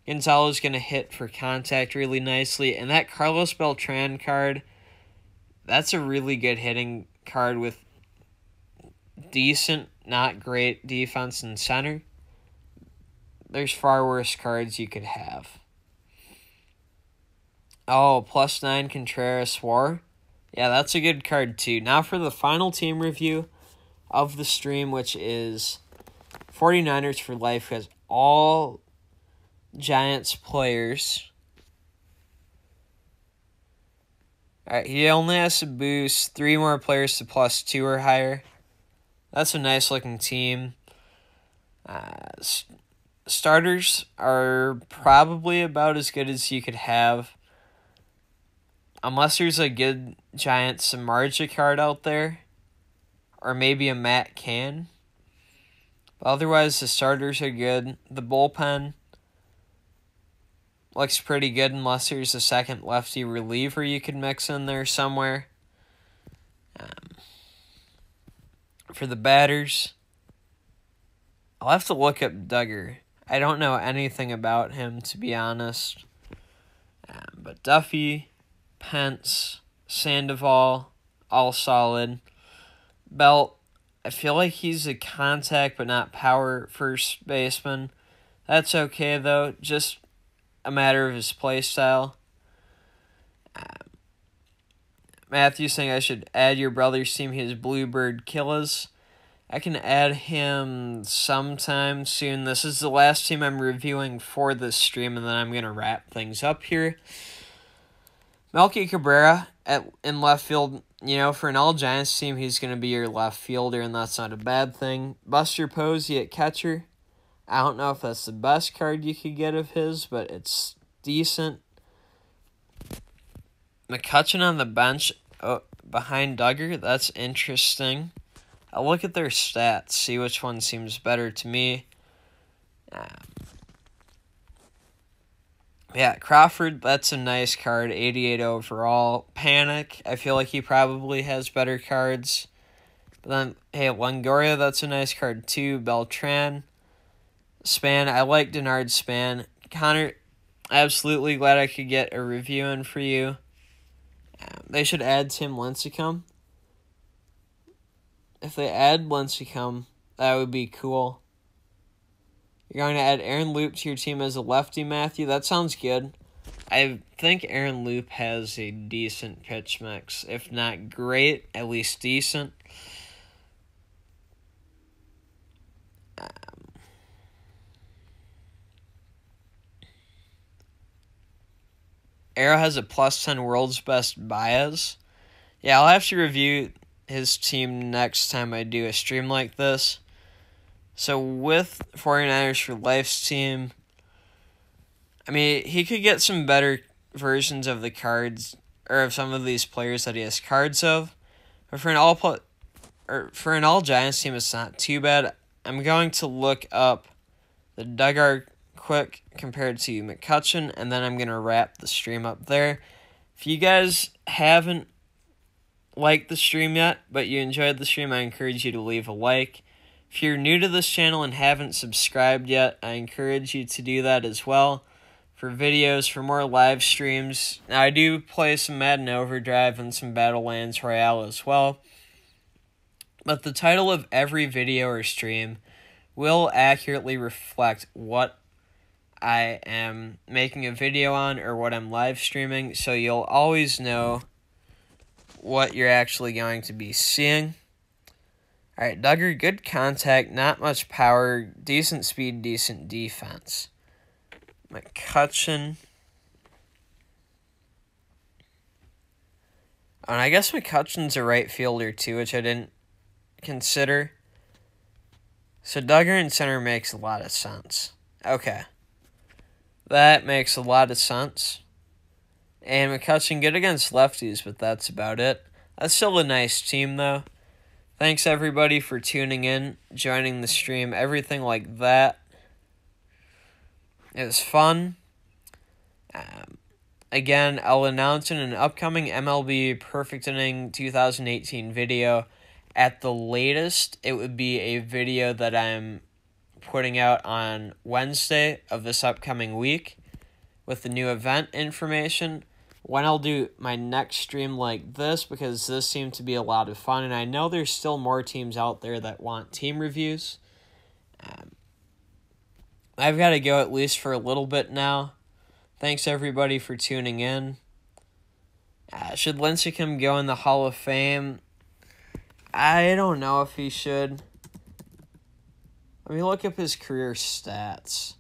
Gonzalo's going to hit for contact really nicely. And that Carlos Beltran card, that's a really good hitting card with decent, not great defense in center. There's far worse cards you could have. +9 Contreras War. Yeah, that's a good card too. Now for the final team review of the stream, which is 49ers for Life, who has all Giants players. Alright, he only has to boost 3 more players to +2 or higher. That's a nice looking team. Starters are probably about as good as you could have. Unless there's a good Giant Samardzija card out there. Or maybe a Matt Can. But otherwise, the starters are good. The bullpen looks pretty good unless there's a second lefty reliever you could mix in there somewhere. For the batters, I'll have to look up Duggar. I don't know anything about him, to be honest. But Duffy, Pence, Sandoval, all solid. Belt, I feel like he's a contact but not power first baseman. That's okay, though. Just a matter of his play style. Matthew saying I should add your brother's team. He has Bluebird Killers. I can add him sometime soon. This is the last team I'm reviewing for this stream, and then I'm going to wrap things up here. Melky Cabrera in left field. You know, for an all-Giants team, he's going to be your left fielder, and that's not a bad thing. Buster Posey at catcher. I don't know if that's the best card you could get of his, but it's decent. McCutchen on the bench behind Duggar. That's interesting. I'll look at their stats, see which one seems better to me. Crawford, that's a nice card, 88 overall. Panic, I feel like he probably has better cards. But then, Longoria, that's a nice card too. Beltran, Span, I like Denard Span. Connor, absolutely glad I could get a review in for you. They should add Tim Lincecum. If they add Lincecum, that would be cool. You're going to add Aaron Loop to your team as a lefty, Matthew. That sounds good. I think Aaron Loop has a decent pitch mix. If not great, at least decent. Arrow has a +10 world's best Baez. Yeah, I'll have to review his team next time I do a stream like this. So with 49ers for Life's team, I mean, he could get some better versions of the cards, or of some of these players that he has cards of. But for an all Giants team, it's not too bad. I'm going to look up the Duggar quick compared to McCutcheon, and then I'm going to wrap the stream up there. If you guys haven't liked the stream yet, but you enjoyed the stream, I encourage you to leave a like. If you're new to this channel and haven't subscribed yet, I encourage you to do that as well. For videos, for more live streams. Now, I do play some Madden Overdrive and some Battlelands Royale as well. But the title of every video or stream will accurately reflect what I am making a video on or what I'm live streaming, so you'll always know what you're actually going to be seeing. Alright, Duggar, good contact, not much power, decent speed, decent defense. McCutcheon. And I guess McCutcheon's a right fielder too, which I didn't consider. So Duggar in center makes a lot of sense. Okay. That makes a lot of sense. And McCutcheon good against lefties, but that's about it. That's still a nice team, though. Thanks, everybody, for tuning in, joining the stream, everything like that. It was fun. Again, I'll announce in an upcoming MLB Perfect Inning 2018 video. At the latest, it would be a video that I'm putting out on Wednesday of this upcoming week with the new event information. When I'll do my next stream like this, because this seemed to be a lot of fun, and I know there's still more teams out there that want team reviews. I've got to go at least for a little bit now. Thanks, everybody, for tuning in. Should Lincecum go in the Hall of Fame? I don't know if he should. Let me look up his career stats.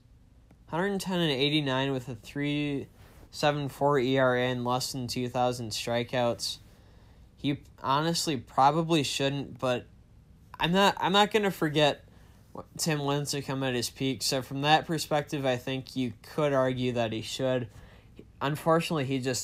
110 and 89 with a 3.74 ERA and less than 2,000 strikeouts. He honestly probably shouldn't, but I'm not going to forget Tim Lincecum at his peak. So from that perspective, I think you could argue that he should. Unfortunately, he just didn't